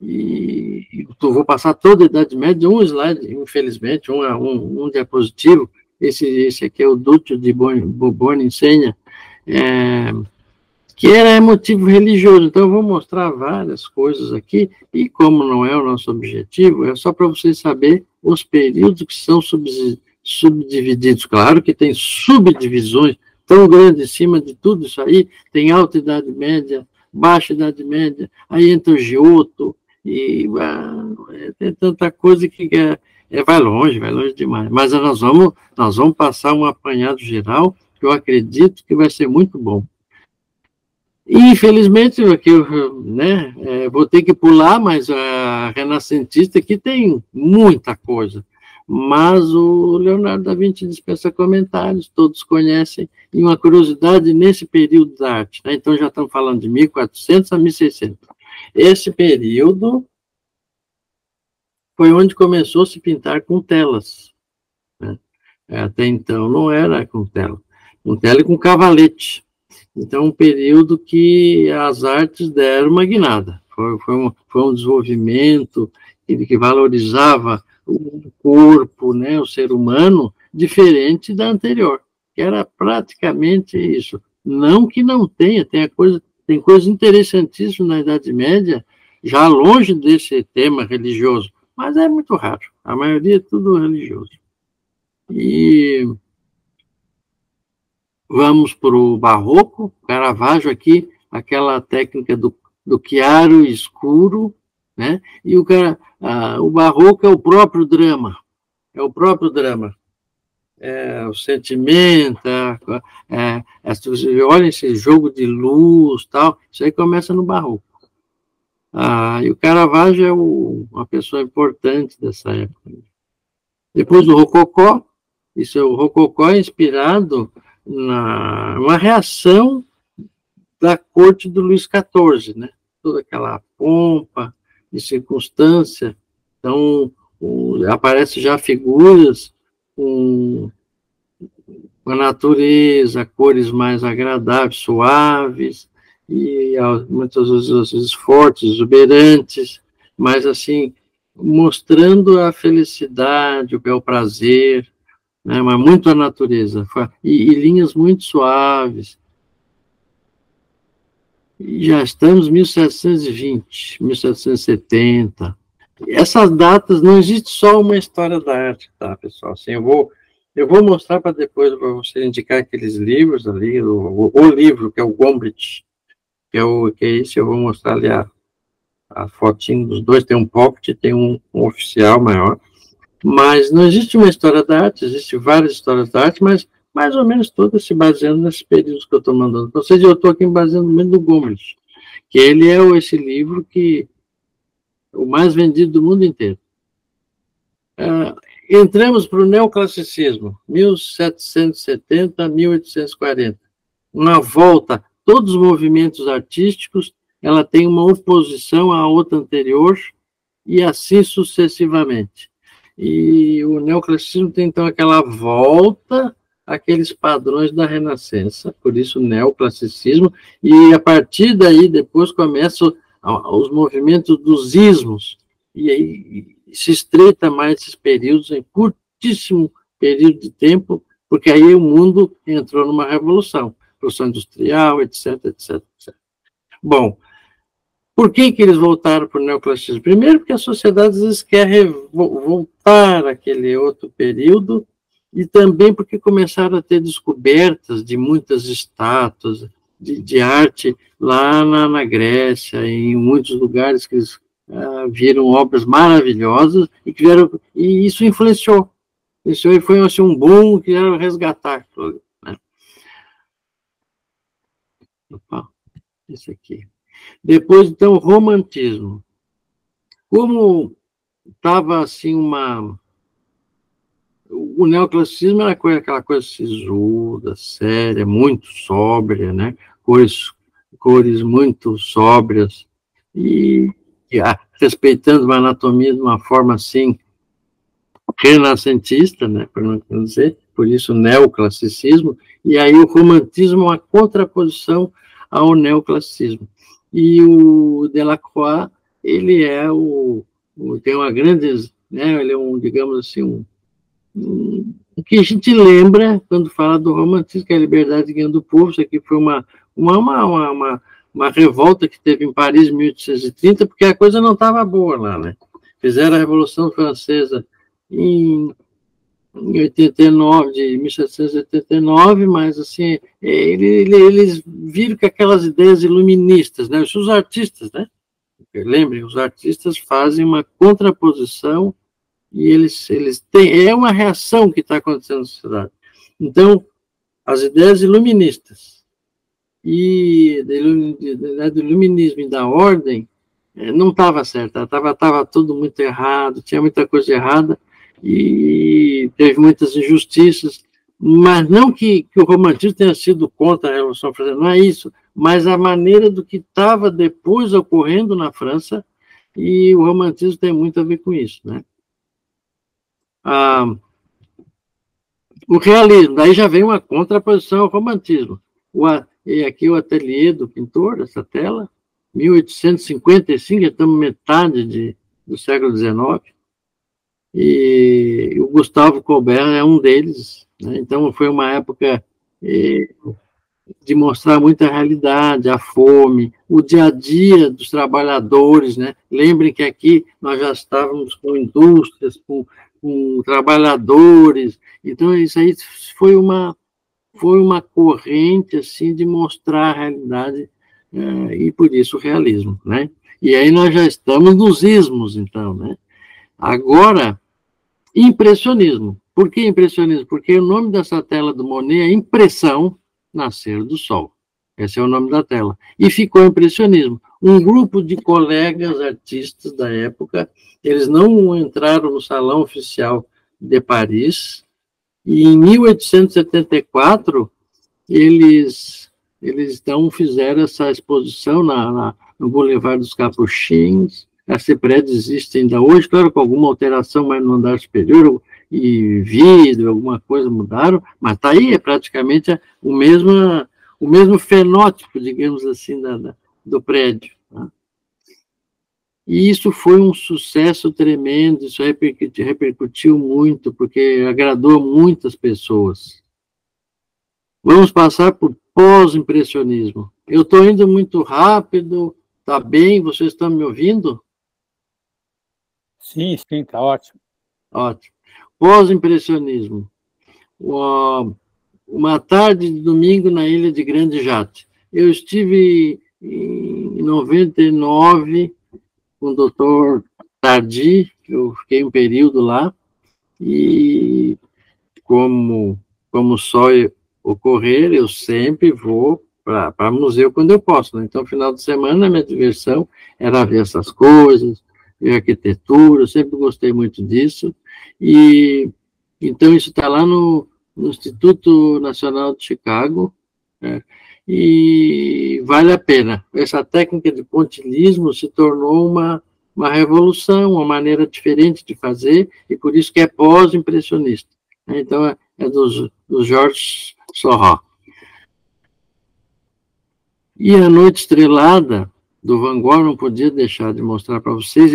e vou passar toda a Idade Média, um slide, infelizmente, um diapositivo, esse aqui é o Duccio di Bourbon Insegna, que era motivo religioso. Então, eu vou mostrar várias coisas aqui, e como não é o nosso objetivo, é só para vocês saberem os períodos que são subdivididos. Claro que tem subdivisões tão grandes em cima de tudo isso aí, tem Alta Idade Média, Baixa Idade Média, aí entra o Giotto, e tem tanta coisa que vai longe demais. Mas nós vamos passar um apanhado geral, que eu acredito que vai ser muito bom. Infelizmente, vou ter que pular, mas a renascentista aqui tem muita coisa. Mas o Leonardo da Vinci dispensa comentários, todos conhecem, e uma curiosidade nesse período da arte, né? Então já estamos falando de 1400 a 1600. Esse período foi onde começou a se pintar com telas, né? Até então não era com tela e com cavalete. Então, um período que as artes deram uma guinada. Foi um desenvolvimento que valorizava o corpo, né, o ser humano, diferente da anterior, que era praticamente isso. Não que não tenha, tem coisas interessantíssimas na Idade Média, já longe desse tema religioso, mas é muito raro. A maioria é tudo religioso. E vamos para o Barroco, Caravaggio aqui, aquela técnica do chiaro e escuro, né? E o Barroco é o próprio drama, o sentimento, olha esse jogo de luz, tal, isso aí começa no Barroco. E o Caravaggio é uma pessoa importante dessa época. Depois do Rococó, o Rococó é inspirado uma reação da corte do Luís XIV, né? Toda aquela pompa e circunstância. Então, aparecem já figuras com a natureza, cores mais agradáveis, suaves, e muitas vezes fortes, exuberantes, mas assim, mostrando a felicidade, o bel prazer, né, mas muito a natureza, e linhas muito suaves. E já estamos em 1720, 1770. Essas datas, não existe só uma história da arte, tá, pessoal? Assim, eu vou mostrar para depois, para você indicar aqueles livros ali, o livro, que é o Gombrich, que é esse, eu vou mostrar ali a fotinho dos dois, tem um pocket, tem um oficial maior. Mas não existe uma história da arte, existem várias histórias da arte, mas mais ou menos todas se baseando nesses períodos que eu estou mandando para vocês, e eu estou aqui me baseando muito no Gombrich, que ele é esse livro que o mais vendido do mundo inteiro. Entramos para o neoclassicismo, 1770 a 1840. Uma volta, todos os movimentos artísticos, ela tem uma oposição à outra anterior, e assim sucessivamente. E o neoclassicismo tem, então, aquela volta àqueles padrões da Renascença, por isso neoclassicismo, e a partir daí, depois começam os movimentos dos ismos, e aí se estreita mais esses períodos, em curtíssimo período de tempo, porque aí o mundo entrou numa revolução industrial, etc, etc, etc. Bom, por que eles voltaram para o neoclassicismo? Primeiro, porque a sociedade às vezes quer voltar àquele outro período, e também porque começaram a ter descobertas de muitas estátuas de arte lá na Grécia, em muitos lugares que eles viram obras maravilhosas, e isso influenciou. Isso aí foi assim, um boom que era resgatar. Né? Opa, esse aqui. Depois, então, o romantismo. Como estava assim o neoclassicismo era aquela coisa sisuda, séria, muito sóbria, né? Cores muito sóbrias, e respeitando uma anatomia de uma forma assim renascentista, né? Por não dizer, por isso neoclassicismo, e aí o romantismo é uma contraposição ao neoclassicismo. E o Delacroix ele é tem uma grande, né, ele é digamos assim, o que a gente lembra quando fala do romantismo, que é a liberdade ganhando do povo. Isso aqui foi uma revolta que teve em Paris em 1830, porque a coisa não estava boa lá, né? Fizeram a Revolução Francesa em 89, de 1789, mas assim, eles viram que aquelas ideias iluministas, né? Os artistas, né? Lembrem, os artistas fazem uma contraposição e eles têm, é uma reação que está acontecendo na sociedade. Então, as ideias iluministas e do iluminismo e da ordem não estava certa, estava tudo muito errado, tinha muita coisa errada e teve muitas injustiças, mas não que o romantismo tenha sido contra a Revolução Francesa, não é isso, mas a maneira do que estava depois ocorrendo na França, e o romantismo tem muito a ver com isso, né? O realismo, daí já vem uma contraposição ao romantismo. E aqui o ateliê do pintor, essa tela, 1855, já estamos metade do século XIX, e o Gustave Colbert é um deles, né? Então foi uma época de mostrar muita realidade, a fome, o dia a dia dos trabalhadores, né? Lembrem que aqui nós já estávamos com indústrias, com trabalhadores, então isso aí foi uma corrente assim de mostrar a realidade, e por isso o realismo, né? E aí nós já estamos nos ismos, então, né? Agora, impressionismo. Por que impressionismo? Porque o nome dessa tela do Monet é Impressão Nascer do Sol. Esse é o nome da tela. E ficou impressionismo. Um grupo de colegas artistas da época, eles não entraram no Salão Oficial de Paris, e em 1874 eles então fizeram essa exposição no Boulevard dos Capuchinhos. Esse prédio existe ainda hoje, claro, com alguma alteração, mas no andar superior, e vidro, alguma coisa mudaram, mas está aí, é praticamente o mesmo fenótipo, digamos assim, do prédio. Tá? E isso foi um sucesso tremendo, isso repercutiu muito, porque agradou muitas pessoas. Vamos passar por pós-impressionismo. Eu estou indo muito rápido, está bem? Vocês estão me ouvindo? Sim, está ótimo. Ótimo. Pós-impressionismo. Uma tarde de domingo na ilha de Grande Jatte. Eu estive em 99 com o doutor Tardy, eu fiquei um período lá, e como só ocorrer, eu sempre vou para museu quando eu posso, né? Então, final de semana, a minha diversão era ver essas coisas, ver arquitetura, eu sempre gostei muito disso, e então isso está lá no Instituto Nacional de Chicago, né? E vale a pena. Essa técnica de pontilhismo se tornou uma revolução, uma maneira diferente de fazer, e por isso que é pós-impressionista. Então, é do Georges Seurat. E A Noite Estrelada, do Van Gogh, não podia deixar de mostrar para vocês.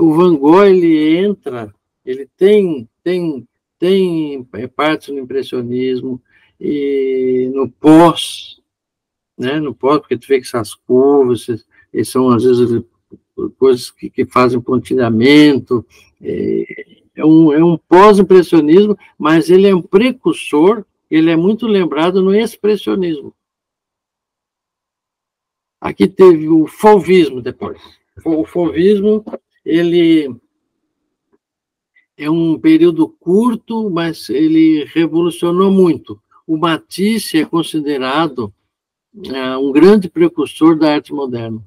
O Van Gogh, ele tem parte no impressionismo, e no pós, né? No pós, porque tu vê que essas curvas, e são, às vezes, coisas que fazem pontilhamento, é um pós-impressionismo, mas ele é um precursor, ele é muito lembrado no expressionismo. Aqui teve o fauvismo depois. O fauvismo, ele é um período curto, mas ele revolucionou muito. O Matisse é considerado um grande precursor da arte moderna.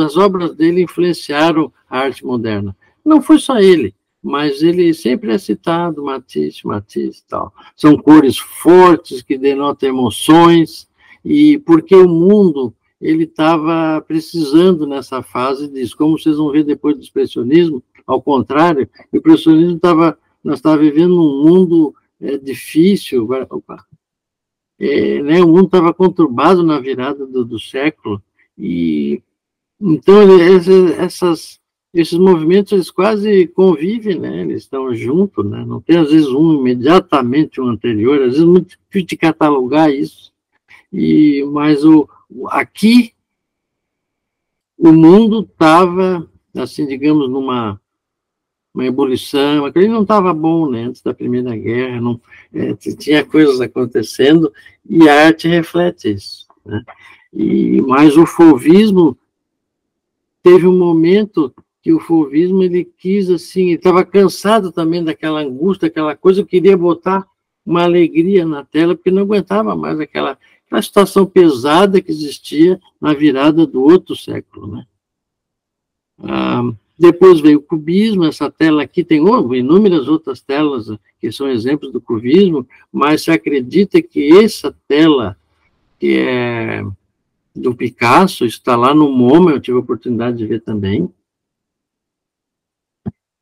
As obras dele influenciaram a arte moderna. Não foi só ele, mas ele sempre é citado, Matisse e tal. São cores fortes que denotam emoções, e porque o mundo ele estava precisando nessa fase disso. Como vocês vão ver depois do expressionismo, ao contrário, o impressionismo nós estávamos vivendo num mundo difícil, né? O mundo estava conturbado na virada do século, E então esses movimentos eles quase convivem, né? Eles estão juntos, né? Não tem às vezes um imediatamente um anterior, às vezes é muito difícil de catalogar isso. Mas aqui o mundo estava, assim, digamos, numa ebulição, aquele não estava bom, né? Antes da Primeira Guerra, não, tinha coisas acontecendo, e a arte reflete isso, né? Mas o fauvismo teve um momento que o fauvismo, ele quis, assim, ele estava cansado também daquela angústia, aquela coisa, queria botar uma alegria na tela, porque não aguentava mais aquela situação pesada que existia na virada do outro século, né? Depois veio o cubismo, essa tela aqui tem inúmeras outras telas que são exemplos do cubismo, mas se acredita que essa tela, que é do Picasso, está lá no MoMA, eu tive a oportunidade de ver também,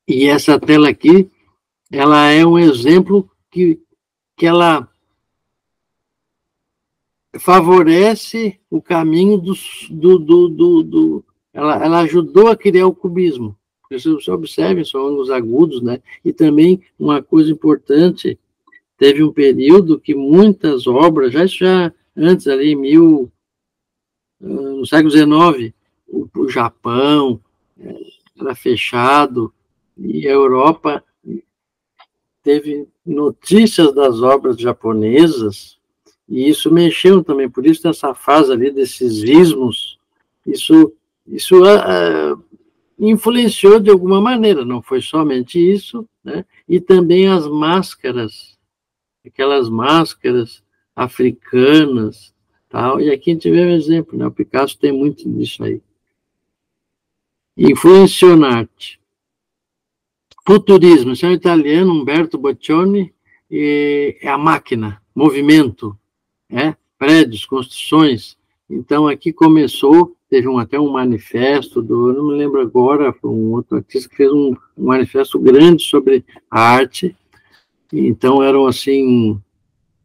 e essa tela aqui, ela é um exemplo que ela favorece o caminho ela ajudou a criar o cubismo. Vocês observem, são ângulos agudos, né? E também uma coisa importante, teve um período que muitas obras, já antes ali, no século XIX, o Japão era fechado, e a Europa teve notícias das obras japonesas, e isso mexeu também, por isso nessa fase ali desses ismos, isso influenciou de alguma maneira, não foi somente isso, né? E também as máscaras, aquelas máscaras africanas, tal, e aqui a gente vê um exemplo, né? O Picasso tem muito disso aí. Influenciou na arte. Futurismo, esse é um italiano, Umberto Boccioni, e é a máquina, movimento, prédios, construções. Então, aqui começou, teve até um manifesto, não me lembro agora, foi um outro artista que fez um manifesto grande sobre a arte. Então, eram, assim,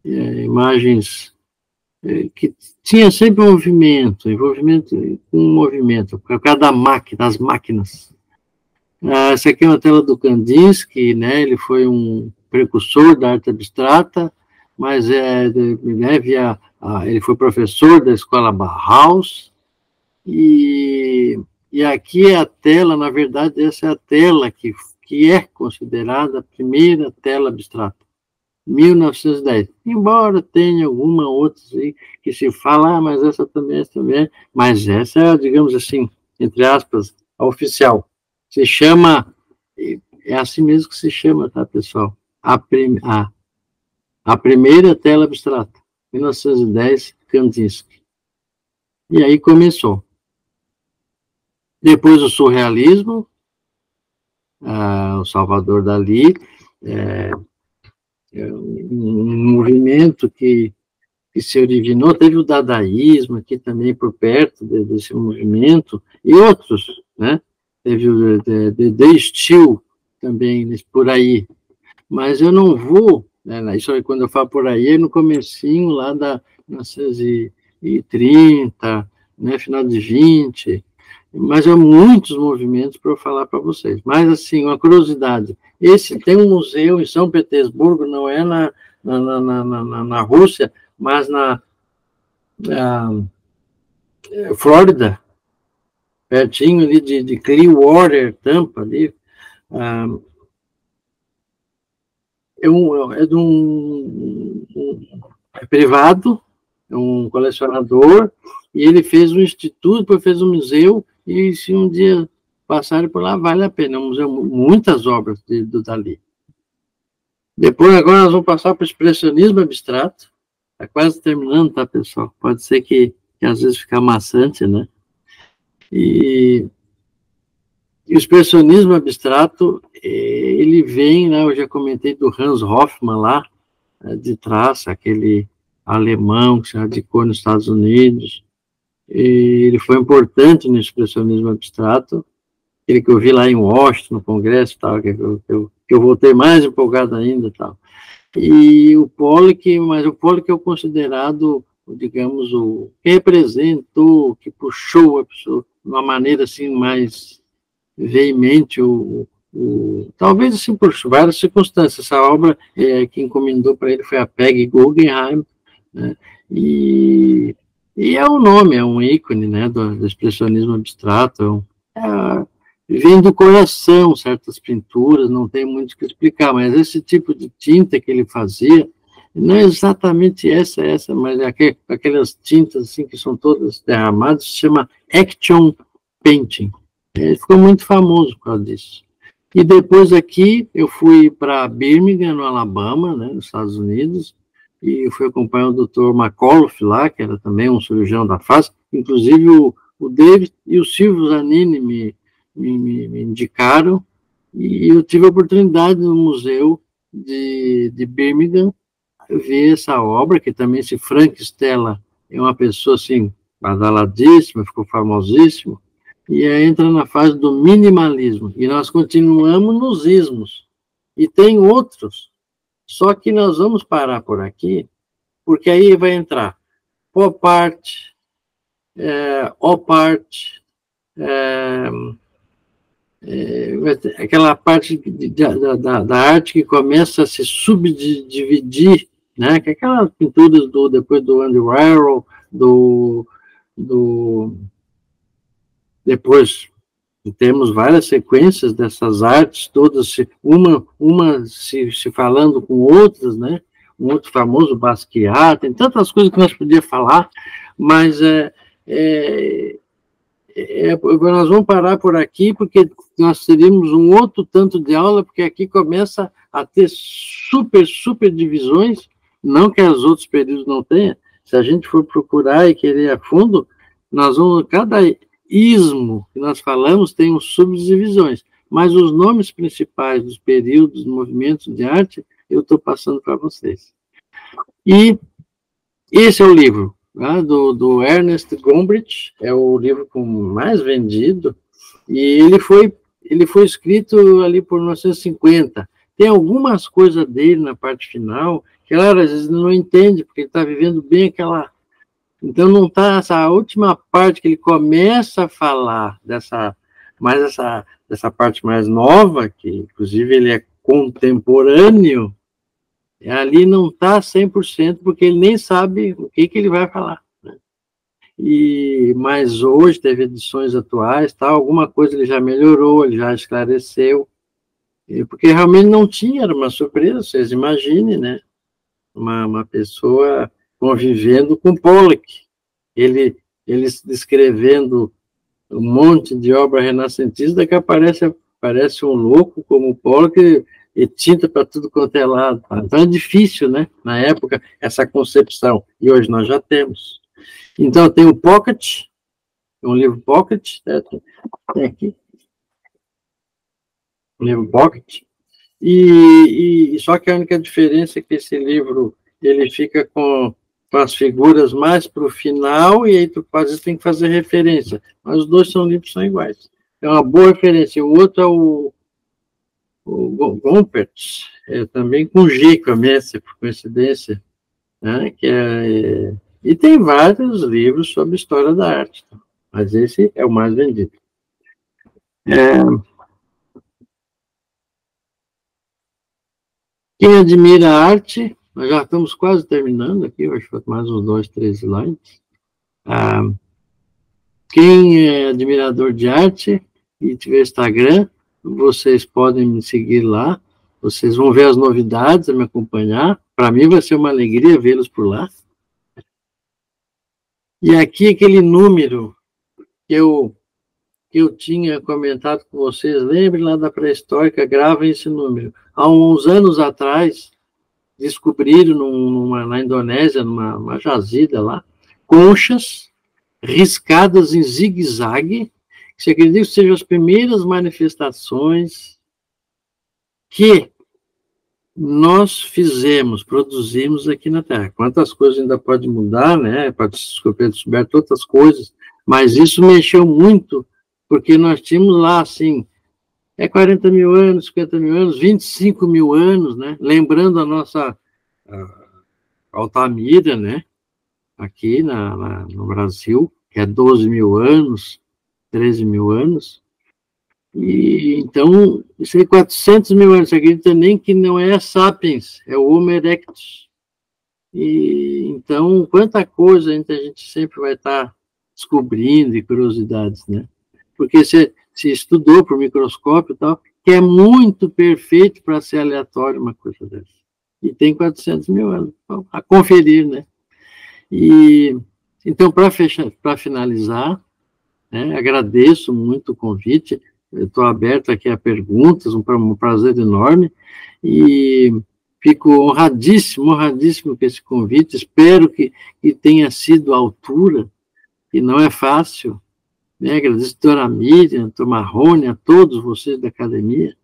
imagens que tinha sempre envolvimento com movimento, por causa das máquinas. Essa aqui é uma tela do Kandinsky, né? Ele foi um precursor da arte abstrata, mas ele foi professor da escola Bauhaus, e aqui é a tela, na verdade, essa é a tela que é considerada a primeira tela abstrata, 1910. Embora tenha alguma outra aí que se fala, mas essa também, mas essa é, digamos assim, entre aspas, a oficial. Se chama, é assim mesmo que se chama, tá, pessoal? A primeira tela abstrata, 1910, Kandinsky. E aí começou. Depois o surrealismo, o Salvador Dalí, um movimento que se originou, teve o dadaísmo aqui também por perto desse movimento, e outros, né? Teve o The Still também, por aí. Mas eu não vou, né, isso aí, quando eu falo por aí, é no comecinho lá da 1930, né, final de 20, mas há muitos movimentos para eu falar para vocês. Mas, assim, uma curiosidade, tem um museu em São Petersburgo, não é na Rússia, mas na Flórida, pertinho ali de Clearwater, Tampa, ali, é privado, é um colecionador, e ele fez um instituto, depois fez um museu, e se um dia passarem por lá, vale a pena. É um museu, muitas obras do Dalí. Depois, agora, nós vamos passar para o expressionismo abstrato. Está quase terminando, tá, pessoal? Pode ser que às vezes fica maçante, né? E o expressionismo abstrato, ele vem, né, eu já comentei do Hans Hofmann lá, de trás, aquele alemão que se radicou nos Estados Unidos, e ele foi importante no expressionismo abstrato, aquele que eu vi lá em Washington, no congresso, tal, que eu voltei mais empolgado ainda, tal. E o Pollock, mas o Pollock é considerado digamos, o que representou, que puxou a pessoa de uma maneira assim mais veemente, talvez assim por várias circunstâncias. Essa obra, quem encomendou para ele foi a Peggy Guggenheim, né? E é um nome, é um ícone, né, do expressionismo abstrato. Vem do coração certas pinturas, não tem muito o que explicar, mas esse tipo de tinta que ele fazia, não é exatamente essa, mas aquelas tintas assim que são todas derramadas, se chama action painting. Ele ficou muito famoso por causa disso. E depois aqui, eu fui para Birmingham, no Alabama, né, nos Estados Unidos, e eu fui acompanhar o Dr. McAuliffe lá, que era também um cirurgião da face. Inclusive o David e o Silvio Zanini me indicaram, e eu tive a oportunidade no museu de Birmingham ver essa obra, que também esse Frank Stella é uma pessoa assim, badaladíssima, ficou famosíssimo, e aí entra na fase do minimalismo, e nós continuamos nos ismos, e tem outros, só que nós vamos parar por aqui, porque aí vai entrar pop art, op art, aquela parte da arte que começa a se subdividir, né? Que é aquelas pinturas depois do Andy Warhol, depois temos várias sequências dessas artes, todas, uma se falando com outras, né? Um outro famoso Basquiat, tem tantas coisas que nós podíamos falar, mas nós vamos parar por aqui, porque nós teríamos um outro tanto de aula, porque aqui começa a ter super divisões, não que os outros períodos não tenham. Se a gente for procurar e querer a fundo, nós vamos, cada ismo que nós falamos tem subdivisões, mas os nomes principais dos períodos, movimentos de arte, eu estou passando para vocês. E esse é o livro, né, do Ernest Gombrich, é o livro mais vendido, e ele foi escrito ali por 1950. Tem algumas coisas dele na parte final, que, claro, às vezes não entende, porque ele está vivendo bem aquela... Então, não está essa última parte que ele começa a falar dessa parte mais nova, que, inclusive, ele é contemporâneo, ali não está 100%, porque ele nem sabe o que ele vai falar, né? Mas hoje teve edições atuais, alguma coisa ele já melhorou, ele já esclareceu, porque realmente não tinha, era uma surpresa, vocês imaginem, né? Uma pessoa convivendo com Pollock, ele descrevendo um monte de obra renascentista, que aparece um louco como o Pollock, e tinta para tudo quanto é lado. Então é difícil, né, na época, essa concepção, e hoje nós já temos. Então tem o Pocket, um livro Pocket, né? Tem aqui, um livro Pocket, e só que a única diferença é que esse livro, ele fica com as figuras mais para o final, e aí tu quase tem que fazer referência, mas os dois livros são iguais. É uma boa referência. O outro é o Gompertz, também com G, começa, por coincidência, né? E tem vários livros sobre história da arte, mas esse é o mais vendido. Quem admira a arte, nós já estamos quase terminando aqui, acho que mais uns 2, 3 slides. Quem é admirador de arte e tiver Instagram, vocês podem me seguir lá, vocês vão ver as novidades, me acompanhar. Para mim vai ser uma alegria vê-los por lá. E aqui aquele número que eu tinha comentado com vocês, lembrem lá da pré-histórica, gravem esse número. Há uns anos atrás, descobriram na Indonésia, numa jazida lá, conchas riscadas em zigue-zague, que se acredita que sejam as primeiras manifestações que nós produzimos aqui na Terra. Quantas coisas ainda pode mudar, né? Pode ser descoberto outras coisas, mas isso mexeu muito, porque nós tínhamos lá, assim, 40 mil anos, 50 mil anos, 25 mil anos, né? Lembrando a nossa Altamira, né? aqui no Brasil, que é 12 mil anos, 13 mil anos, e então, isso aí 400 mil anos, você acredita nem que não é Sapiens, é o Homo erectus. E então, quanta coisa a gente sempre vai estar descobrindo e curiosidades, né? Porque se estudou por microscópio e tal, que é muito perfeito para ser aleatório uma coisa dessa. E tem 400 mil anos a conferir, né? E então, para finalizar, né, agradeço muito o convite, estou aberto aqui a perguntas, um prazer enorme, e fico honradíssimo com esse convite, espero que tenha sido à altura, e não é fácil, né? Agradeço a doutora Miriam, a doutora Marrone, a todos vocês da academia,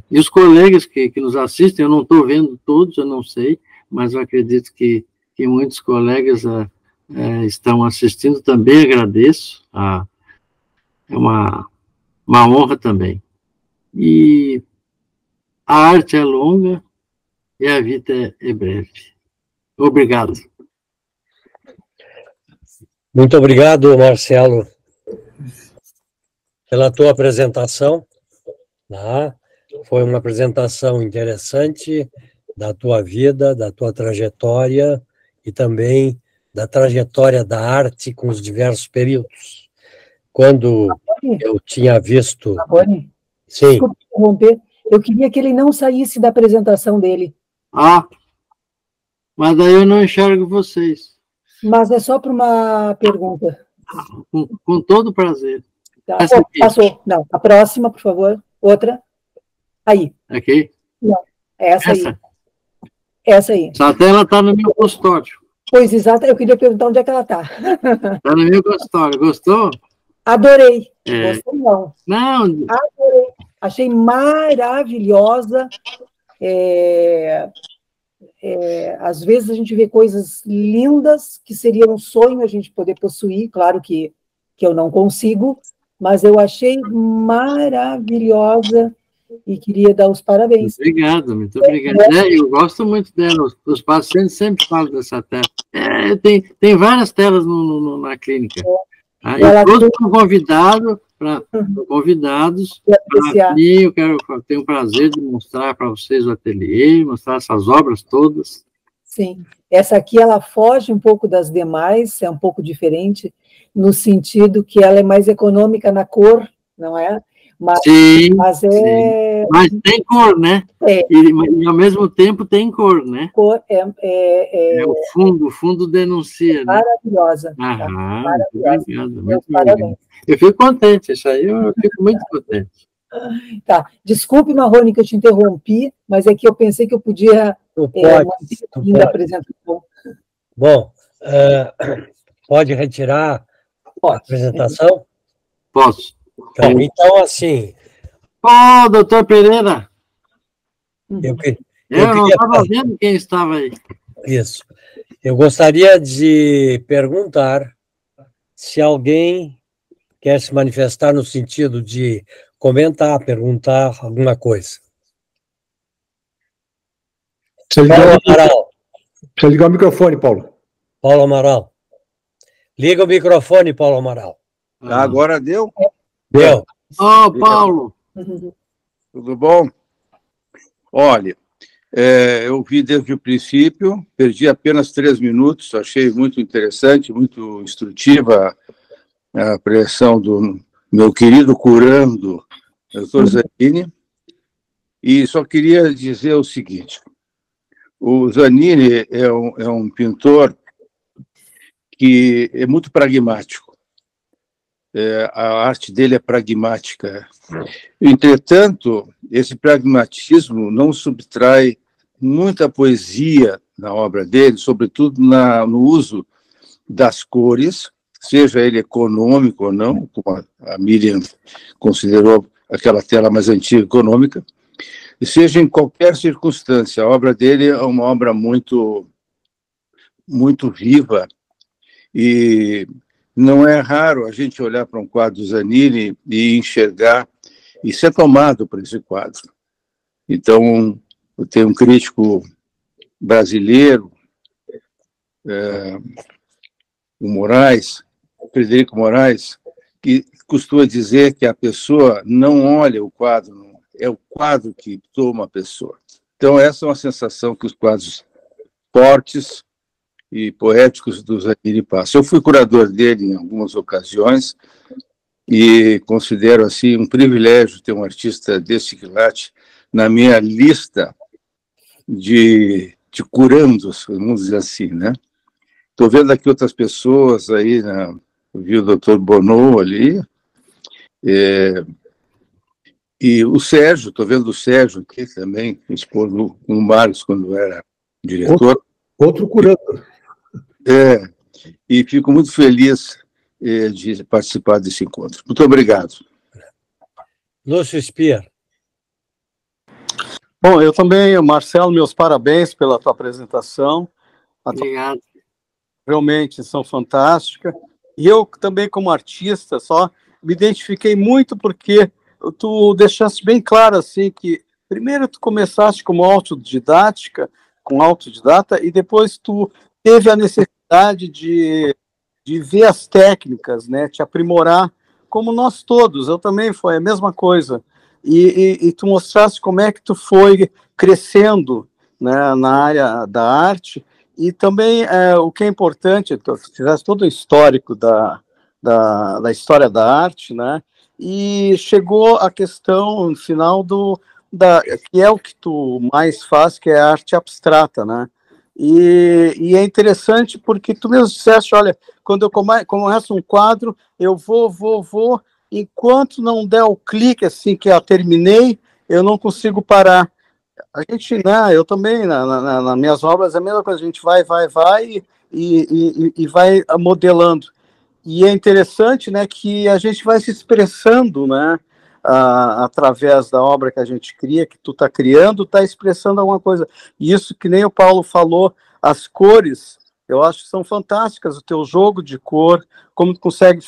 e os colegas que nos assistem, eu não estou vendo todos, eu não sei, mas eu acredito que muitos colegas estão assistindo, também agradeço, é uma honra também. E a arte é longa e a vida é breve. Obrigado. Muito obrigado, Marcelo, pela tua apresentação. Tá? Foi uma apresentação interessante da tua vida, da tua trajetória e também da trajetória da arte com os diversos períodos. Quando eu tinha visto... Marrone, sim. Desculpe interromper, eu queria que ele não saísse da apresentação dele. Mas daí eu não enxergo vocês. Mas é só para uma pergunta. Com todo prazer. Tá. Essa aqui. Passou. Não, a próxima, por favor. Outra. Aí. Aqui? Não, essa aí. Essa aí. Essa tela está no meu consultório. Pois, exato. Eu queria perguntar onde é que ela está. Está no meu consultório. Gostou? Adorei. Gostei, não. Não. Adorei. Achei maravilhosa. Às vezes a gente vê coisas lindas que seria um sonho a gente poder possuir, claro que eu não consigo, mas eu achei maravilhosa e queria dar os parabéns. Obrigado, muito obrigado. Eu gosto muito dela, os pacientes sempre falam dessa tela. Tem várias telas na clínica. E todos são convidados para mim, eu tenho o prazer de mostrar para vocês o ateliê, mostrar essas obras todas. Sim, essa aqui ela foge um pouco das demais, é um pouco diferente, no sentido que ela é mais econômica na cor, não é? Mas, sim, mas mas tem cor, né? E ao mesmo tempo tem cor, né? Cor o fundo denuncia, né? Maravilhosa. Maravilhosa. Muito parabéns. Eu fico contente, isso aí eu fico muito contente. Tá, desculpe, Marrone, que eu te interrompi, mas é que eu pensei que eu podia manter a apresentação. Bom, pode retirar a apresentação? Posso. Então, assim... doutor Pereira! Eu não estava vendo quem estava aí. Isso. Eu gostaria de perguntar se alguém quer se manifestar no sentido de comentar, perguntar alguma coisa. Paulo Amaral. Precisa ligar o microfone, Paulo. Paulo Amaral. Liga o microfone, Paulo Amaral. Agora deu? Deu. Paulo. Tudo bom? Olha, eu vi desde o princípio, perdi apenas 3 minutos, achei muito interessante, muito instrutiva a preleção do meu querido curando, doutor Zanini, e só queria dizer o seguinte: o Zanini é um pintor que é muito pragmático. A arte dele é pragmática. Entretanto, esse pragmatismo não subtrai muita poesia na obra dele, sobretudo no uso das cores, seja ele econômico ou não, como a Miriam considerou aquela tela mais antiga econômica, e seja em qualquer circunstância. A obra dele é uma obra muito, muito viva, e não é raro a gente olhar para um quadro do Zanini e enxergar e ser tomado por esse quadro. Então, eu tenho um crítico brasileiro, o Moraes, Frederico Moraes, que costuma dizer que a pessoa não olha o quadro, é o quadro que toma a pessoa. Então, essa é uma sensação que os quadros fortes e poéticos do Zamir passam. Eu fui curador dele em algumas ocasiões e considero assim um privilégio ter um artista desse quilate na minha lista de curandos, vamos dizer assim, né? Estou vendo aqui outras pessoas aí, né? Vi o doutor Bono ali, e o Sérgio, estou vendo o Sérgio aqui também, expôs com o Marcos quando era diretor. Outro curador. E fico muito feliz de participar desse encontro. Muito obrigado. Lúcio Spier. Bom, eu também, Marcelo, meus parabéns pela tua apresentação. Obrigado. Realmente são fantásticas. E eu também, como artista, só me identifiquei muito porque tu deixaste bem claro assim que primeiro tu começaste como autodidata e depois tu teve a necessidade de ver as técnicas, né, te aprimorar, como nós todos. Eu também foi a mesma coisa. E tu mostraste como é que tu foi crescendo, né, na área da arte. E também o que é importante, tu fizeste todo o histórico da história da arte, né? E chegou a questão no final que é o que tu mais faz, que é a arte abstrata, né? E é interessante porque tu mesmo disseste, olha, quando eu começo um quadro, eu vou, enquanto não der o clique assim que eu terminei, eu não consigo parar. A gente, né, eu também, nas minhas obras, é a mesma coisa, a gente vai e vai modelando. E é interessante, né, que a gente vai se expressando, né, através da obra que a gente cria, que tu está criando, está expressando alguma coisa. E isso, que nem o Paulo falou, as cores, eu acho que são fantásticas, o teu jogo de cor, como tu consegue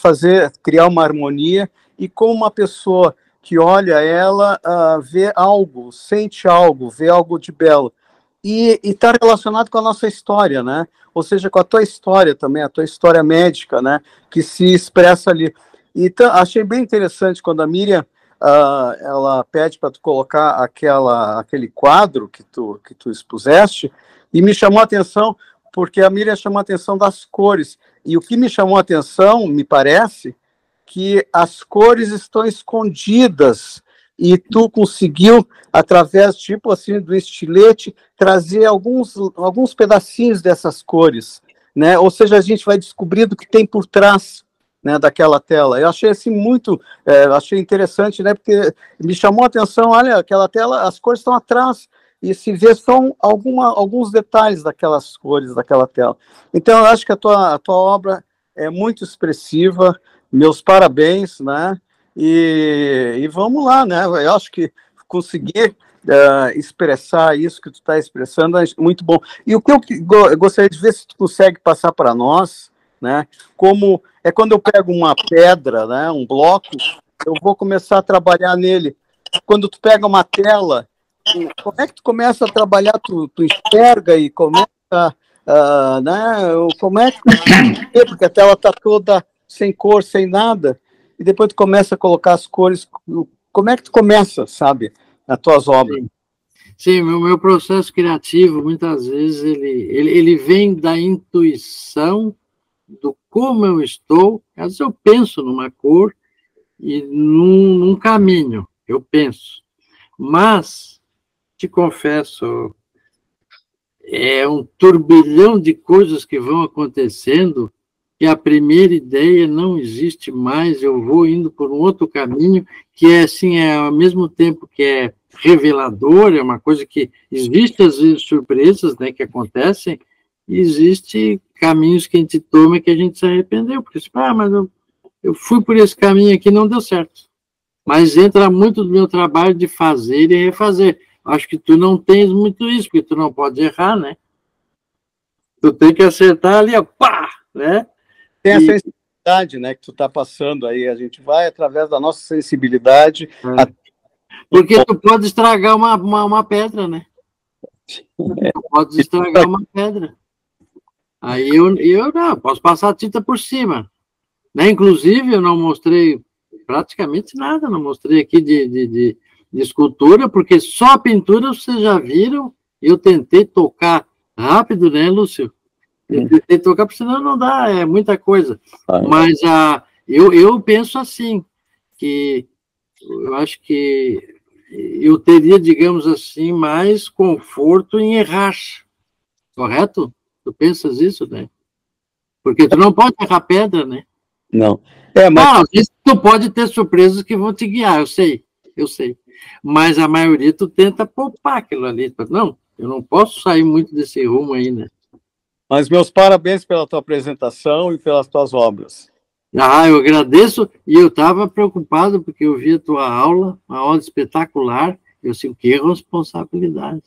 criar uma harmonia, e como uma pessoa que olha ela, vê algo, sente algo, vê algo de belo. E está relacionado com a nossa história, né? Ou seja, com a tua história também, a tua história médica, né? Que se expressa ali. Então, achei bem interessante quando a Miriam, ela pede para tu colocar aquele quadro que tu expuseste, e me chamou a atenção, porque a Miriam chamou a atenção das cores. E o que me chamou a atenção, me parece, que as cores estão escondidas e tu conseguiu, através, tipo assim, do estilete, trazer alguns pedacinhos dessas cores, né? Ou seja, a gente vai descobrindo o que tem por trás, né, daquela tela. Eu achei assim achei interessante, né? Porque me chamou a atenção, olha, aquela tela, as cores estão atrás, e se vê só alguns detalhes daquelas cores daquela tela. Então, eu acho que a tua obra é muito expressiva. Meus parabéns, né? E vamos lá, né? Eu acho que conseguir expressar isso que tu está expressando é muito bom. E o que eu gostaria de ver se tu consegue passar para nós, né? Como é quando eu pego uma pedra, né? Um bloco, eu vou começar a trabalhar nele. Quando tu pega uma tela, como é que tu começa a trabalhar? Tu enxerga e começa, né? Como é que tu... Porque a tela está toda sem cor, sem nada, e depois tu começa a colocar as cores. Como é que tu começa, sabe, as tuas obras? Sim, meu processo criativo, muitas vezes, ele vem da intuição do como eu estou. Às vezes eu penso numa cor e num caminho, eu penso. Mas, te confesso, é um turbilhão de coisas que vão acontecendo, que a primeira ideia não existe mais, eu vou indo por um outro caminho, que é assim, ao mesmo tempo que é revelador, é uma coisa que existe às vezes surpresas, né, que acontecem, e existe caminhos que a gente toma e que a gente se arrependeu, porque mas eu fui por esse caminho aqui, não deu certo. Mas entra muito do meu trabalho de fazer e refazer. Acho que tu não tens muito isso, porque tu não pode errar, né? Tu tem que acertar ali, ó, pá, né? Tem a sensibilidade, né, que tu está passando aí, a gente vai através da nossa sensibilidade. Porque tu pode estragar uma pedra, né? Tu pode estragar uma pedra. Aí eu não, posso passar a tinta por cima. Né? Inclusive, eu não mostrei praticamente nada, não mostrei aqui de escultura, porque só a pintura vocês já viram, eu tentei tocar rápido, né, Lúcio? Eu tentei tocar, porque senão não dá, é muita coisa. Mas eu penso assim, que eu acho que eu teria, digamos assim, mais conforto em errar, correto? Tu pensas isso, né? Porque tu não pode errar pedra, né? Não. Mas... às vezes tu pode ter surpresas que vão te guiar, eu sei. Mas a maioria tu tenta poupar aquilo ali. Não, eu não posso sair muito desse rumo aí, né? Mas meus parabéns pela tua apresentação e pelas tuas obras. Eu agradeço, e eu estava preocupado porque eu vi a tua aula, uma aula espetacular, eu sei que responsabilidade.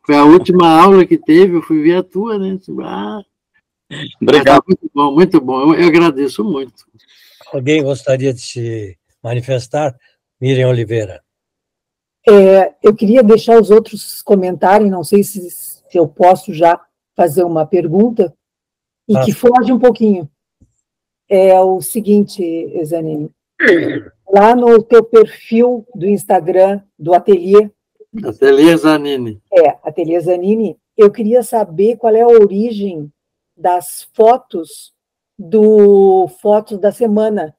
Foi a última aula que teve, eu fui ver a tua, né? Obrigado. Muito bom, eu agradeço muito. Alguém gostaria de se manifestar? Miriam Oliveira. Eu queria deixar os outros comentarem, não sei se eu posso já fazer uma pergunta, e que foge um pouquinho. É o seguinte, Zanini, lá no teu perfil do Instagram, do Ateliê... Ateliê Zanini. Ateliê Zanini, eu queria saber qual é a origem das fotos da semana.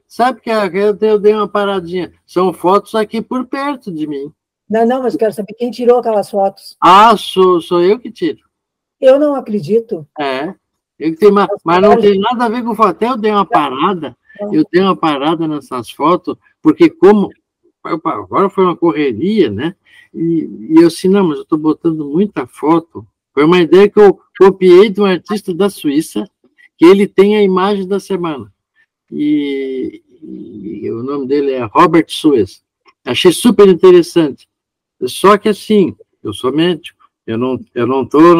Sabe que eu dei uma paradinha. São fotos aqui por perto de mim. Não, mas quero saber quem tirou aquelas fotos. Sou eu que tiro. Eu não acredito. Mas não tem nada a ver com foto. Até eu dei uma parada, nessas fotos, porque agora foi uma correria, né? E eu assim, não, mas eu estou botando muita foto. Foi uma ideia que eu copiei de um artista da Suíça, que ele tem a imagem da semana. E o nome dele é Robert Suez. Achei super interessante. Só que assim, eu sou médico, eu não estou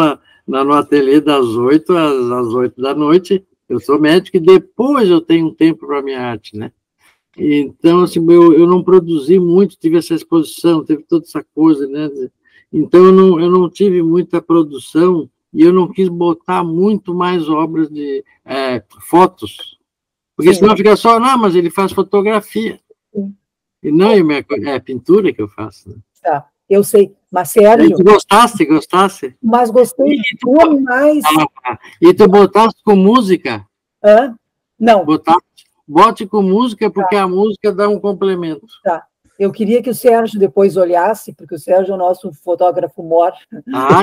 no ateliê das 8 às 8 da noite, eu sou médico e depois eu tenho um tempo para a minha arte, né? Então, assim, eu não produzi muito, tive essa exposição, teve toda essa coisa, né? Então, eu não tive muita produção e eu não quis botar muito mais obras de fotos, porque senão fica só, não, mas ele faz fotografia. E não, é pintura que eu faço. Né? Tá, eu sei, mas Sérgio... Gostasse? Mas gostei mais... E tu botaste com música? Não. Bote com música, porque a música dá um complemento. Tá. Eu queria que o Sérgio depois olhasse, porque o Sérgio é o nosso fotógrafo mor.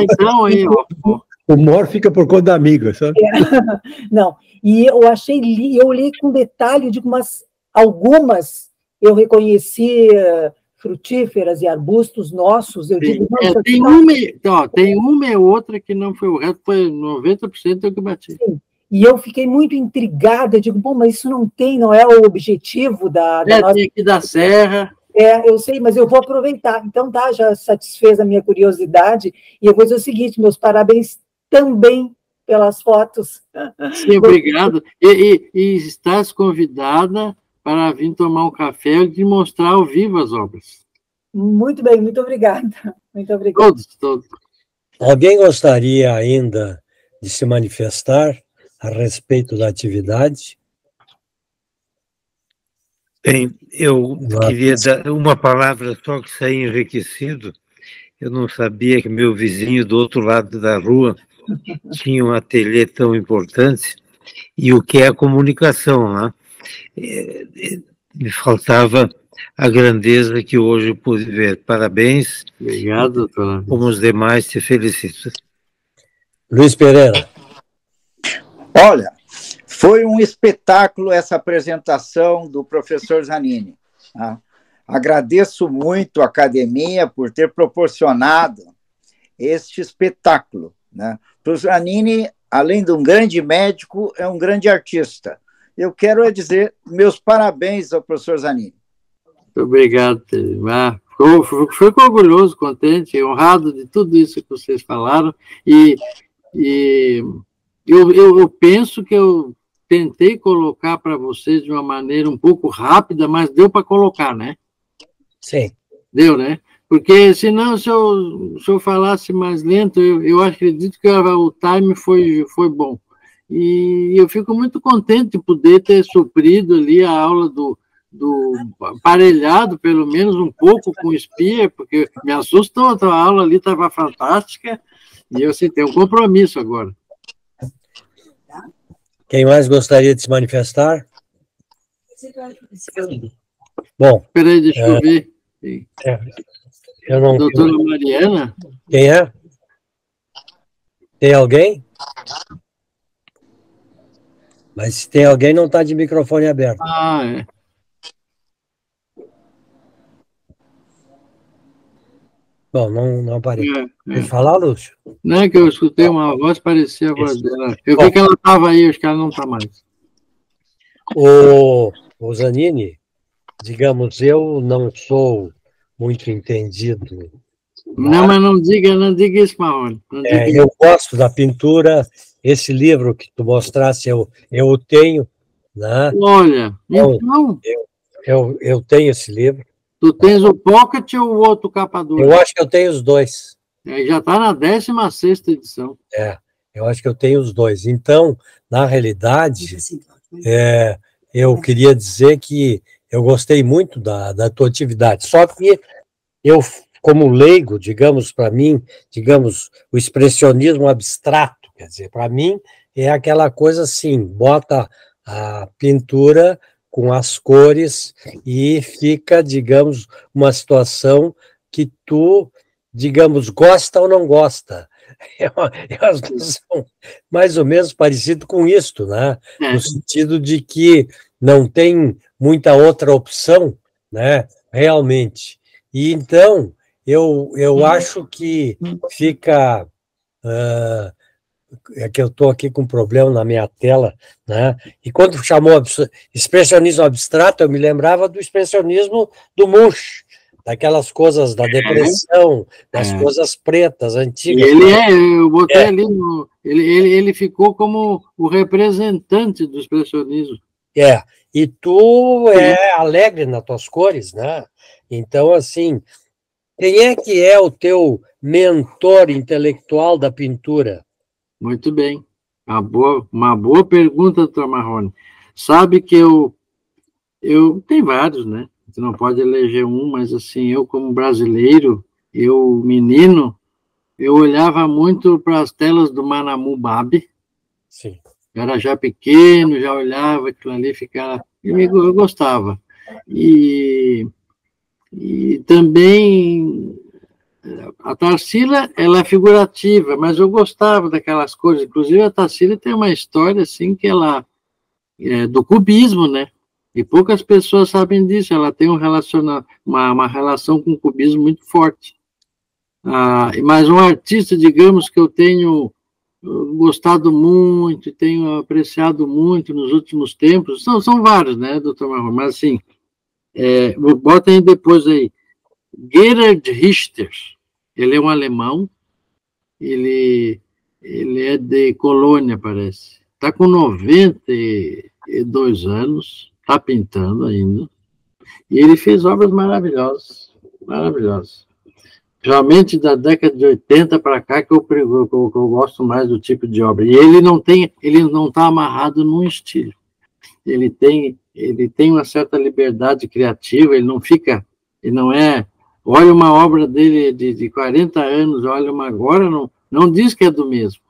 Então aí, ó. O mor fica por conta da amiga, sabe? Não, e eu eu olhei com detalhe, digo, mas algumas eu reconheci frutíferas e arbustos nossos, eu digo... Tem uma e outra que não foi o resto, foi 90% eu que bati. Sim. E eu fiquei muito intrigada, digo, bom, mas isso não é o objetivo da nossa... Tem aqui da Serra. Eu sei, mas eu vou aproveitar. Então, já satisfez a minha curiosidade, e eu vou dizer o seguinte, meus parabéns também pelas fotos. Sim, obrigado. E estás convidada para vir tomar um café e te mostrar ao vivo as obras. Muito bem, muito obrigada. Muito obrigada. Todos. Alguém gostaria ainda de se manifestar a respeito da atividade? Bem, eu queria dar uma palavra só que saí enriquecido. Eu não sabia que meu vizinho do outro lado da rua tinha um ateliê tão importante, e o que é a comunicação, né? Me faltava a grandeza que hoje eu pude ver. Parabéns. Obrigado, doutora. Como os demais, te felicito. Luiz Pereira. Olha, foi um espetáculo essa apresentação do professor Zanini. Tá? Agradeço muito à academia por ter proporcionado este espetáculo. Né? O Zanini, além de um grande médico, é um grande artista. Eu quero dizer meus parabéns ao professor Zanini. Muito obrigado, Fico orgulhoso, contente, honrado de tudo isso que vocês falaram. E eu penso que eu tentei colocar para vocês de uma maneira um pouco rápida, mas deu para colocar, né? Sim. Deu, né? Porque senão, se eu falasse mais lento, eu acredito que o time foi bom. E eu fico muito contente de poder ter suprido ali a aula do aparelhado, pelo menos um pouco com o Spear, porque me assustou, a tua aula ali estava fantástica, e eu assim, tenho um compromisso agora. Quem mais gostaria de se manifestar? Bom. Espera aí, deixa eu ver. Eu não... Doutora Mariana? Quem é? Tem alguém? Mas se tem alguém, não está de microfone aberto. Ah, é. Bom, não apareceu. Quer falar, Lúcio? Não, é que eu escutei uma voz, parecia a voz dela. Eu vi que ela estava aí, acho que ela não está mais. O Zanini, digamos, eu não sou muito entendido. Não, mas não diga isso, Marrone. Eu gosto da pintura. Esse livro que tu mostrasse, eu o tenho. Né? Olha, então... Eu tenho esse livro. Tu tens o Pocket ou o outro capa dura? Eu acho que eu tenho os dois. Já está na 16ª edição. Eu acho que eu tenho os dois. Então, na realidade, eu queria dizer que eu gostei muito da tua atividade. Só que eu, como leigo, digamos, para mim, digamos, o expressionismo abstrato, quer dizer, para mim é aquela coisa assim, bota a pintura com as cores e fica, digamos, uma situação que tu, digamos, gosta ou não gosta. São mais ou menos parecido com isto, né? No sentido de que não tem muita outra opção, né? Realmente. E então, eu acho que fica... é que eu estou aqui com um problema na minha tela, né? E quando chamou expressionismo abstrato, eu me lembrava do expressionismo do Munch, daquelas coisas da depressão, das coisas pretas, antigas. E eu botei ali, ele ficou como o representante do expressionismo. E tu é alegre nas tuas cores, né? Então, assim, quem é que é o teu mentor intelectual da pintura? Muito bem. Uma boa pergunta, doutor Marrone. Sabe que eu tem vários, né? Você não pode eleger um, mas assim, eu como brasileiro, menino, eu olhava muito para as telas do Manamu Bab. Sim. Eu era já pequeno, já olhava aquilo ali, ficava... Eu gostava. E também... A Tarsila, ela é figurativa, mas eu gostava daquelas coisas. Inclusive, a Tarsila tem uma história, assim, que ela... do cubismo, né? E poucas pessoas sabem disso. Ela tem uma relação com o cubismo muito forte. Mas um artista, digamos, que eu tenho gostado muito, tenho apreciado muito nos últimos tempos, são vários, né, doutor Marrone? Mas, assim, botem depois aí. Gerhard Richter, ele é um alemão, ele é de Colônia, parece. Está com 92 anos, está pintando ainda, e ele fez obras maravilhosas, maravilhosas. Realmente, da década de 80 para cá, que eu gosto mais do tipo de obra. E ele não está amarrado num estilo. Ele tem uma certa liberdade criativa, ele não é... Olha uma obra dele de 40 anos, olha uma agora, não diz que é do mesmo.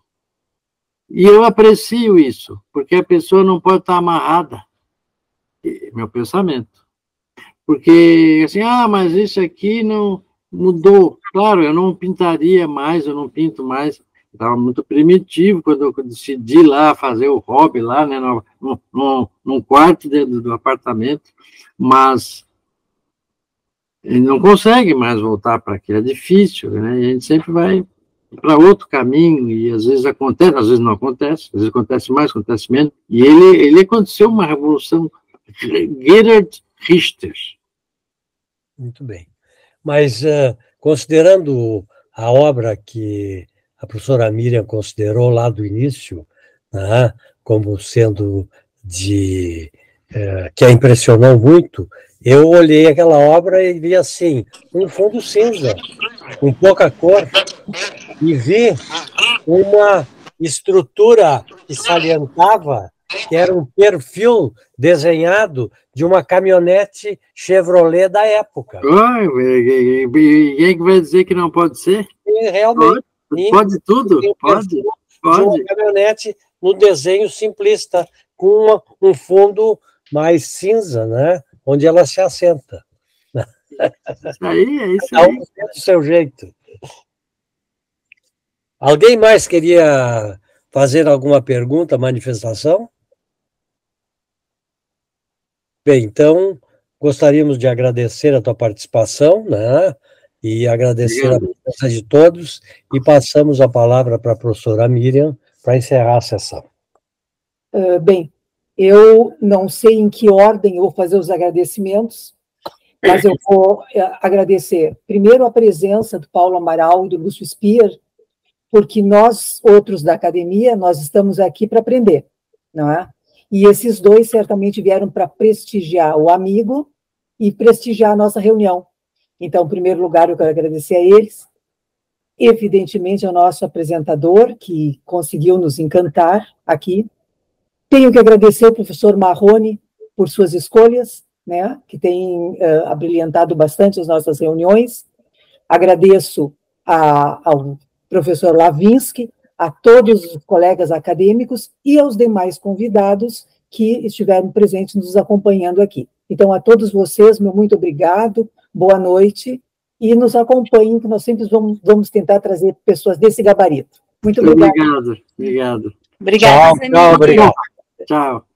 E eu aprecio isso, porque a pessoa não pode estar amarrada. Meu pensamento. Porque, assim, mas isso aqui não mudou. Claro, eu não pintaria mais, eu não pinto mais. Estava muito primitivo quando eu decidi lá fazer o hobby lá, né, num quarto dentro do apartamento, mas ele não consegue mais voltar para aquilo, é difícil, né? E a gente sempre vai para outro caminho, e às vezes acontece, às vezes não acontece, às vezes acontece mais, acontece menos, e ele aconteceu uma revolução. Gerhard Richter. Muito bem. Mas, considerando a obra que a professora Miriam considerou lá do início, né, como sendo que a impressionou muito, eu olhei aquela obra e vi assim, um fundo cinza, com pouca cor, e vi uma estrutura que salientava que era um perfil desenhado de uma caminhonete Chevrolet da época. Quem é que vai dizer que não pode ser? E realmente. Pode tudo? Pode. De uma caminhonete no desenho simplista, com um fundo mais cinza, né? Onde ela se assenta. Isso aí, é isso aí. Do seu jeito. Alguém mais queria fazer alguma pergunta, manifestação? Bem, então, gostaríamos de agradecer a tua participação, né? E agradecer a presença de todos, e passamos a palavra para a professora Miriam para encerrar a sessão. Bem, eu não sei em que ordem eu vou fazer os agradecimentos, mas eu vou agradecer primeiro a presença do Paulo Amaral e do Lúcio Spier, porque nós, outros da academia, nós estamos aqui para aprender, não é? E esses dois certamente vieram para prestigiar o amigo e prestigiar a nossa reunião. Então, em primeiro lugar, eu quero agradecer a eles, evidentemente ao nosso apresentador, que conseguiu nos encantar aqui. Tenho que agradecer ao professor Marrone por suas escolhas, né, que tem abrilhantado bastante as nossas reuniões. Agradeço ao professor Lavinsky, a todos os colegas acadêmicos e aos demais convidados que estiveram presentes nos acompanhando aqui. Então, a todos vocês, meu muito obrigado, boa noite, e nos acompanhem, que nós sempre vamos tentar trazer pessoas desse gabarito. Muito obrigado. Obrigado. Obrigada, tchau, obrigado. Tchau.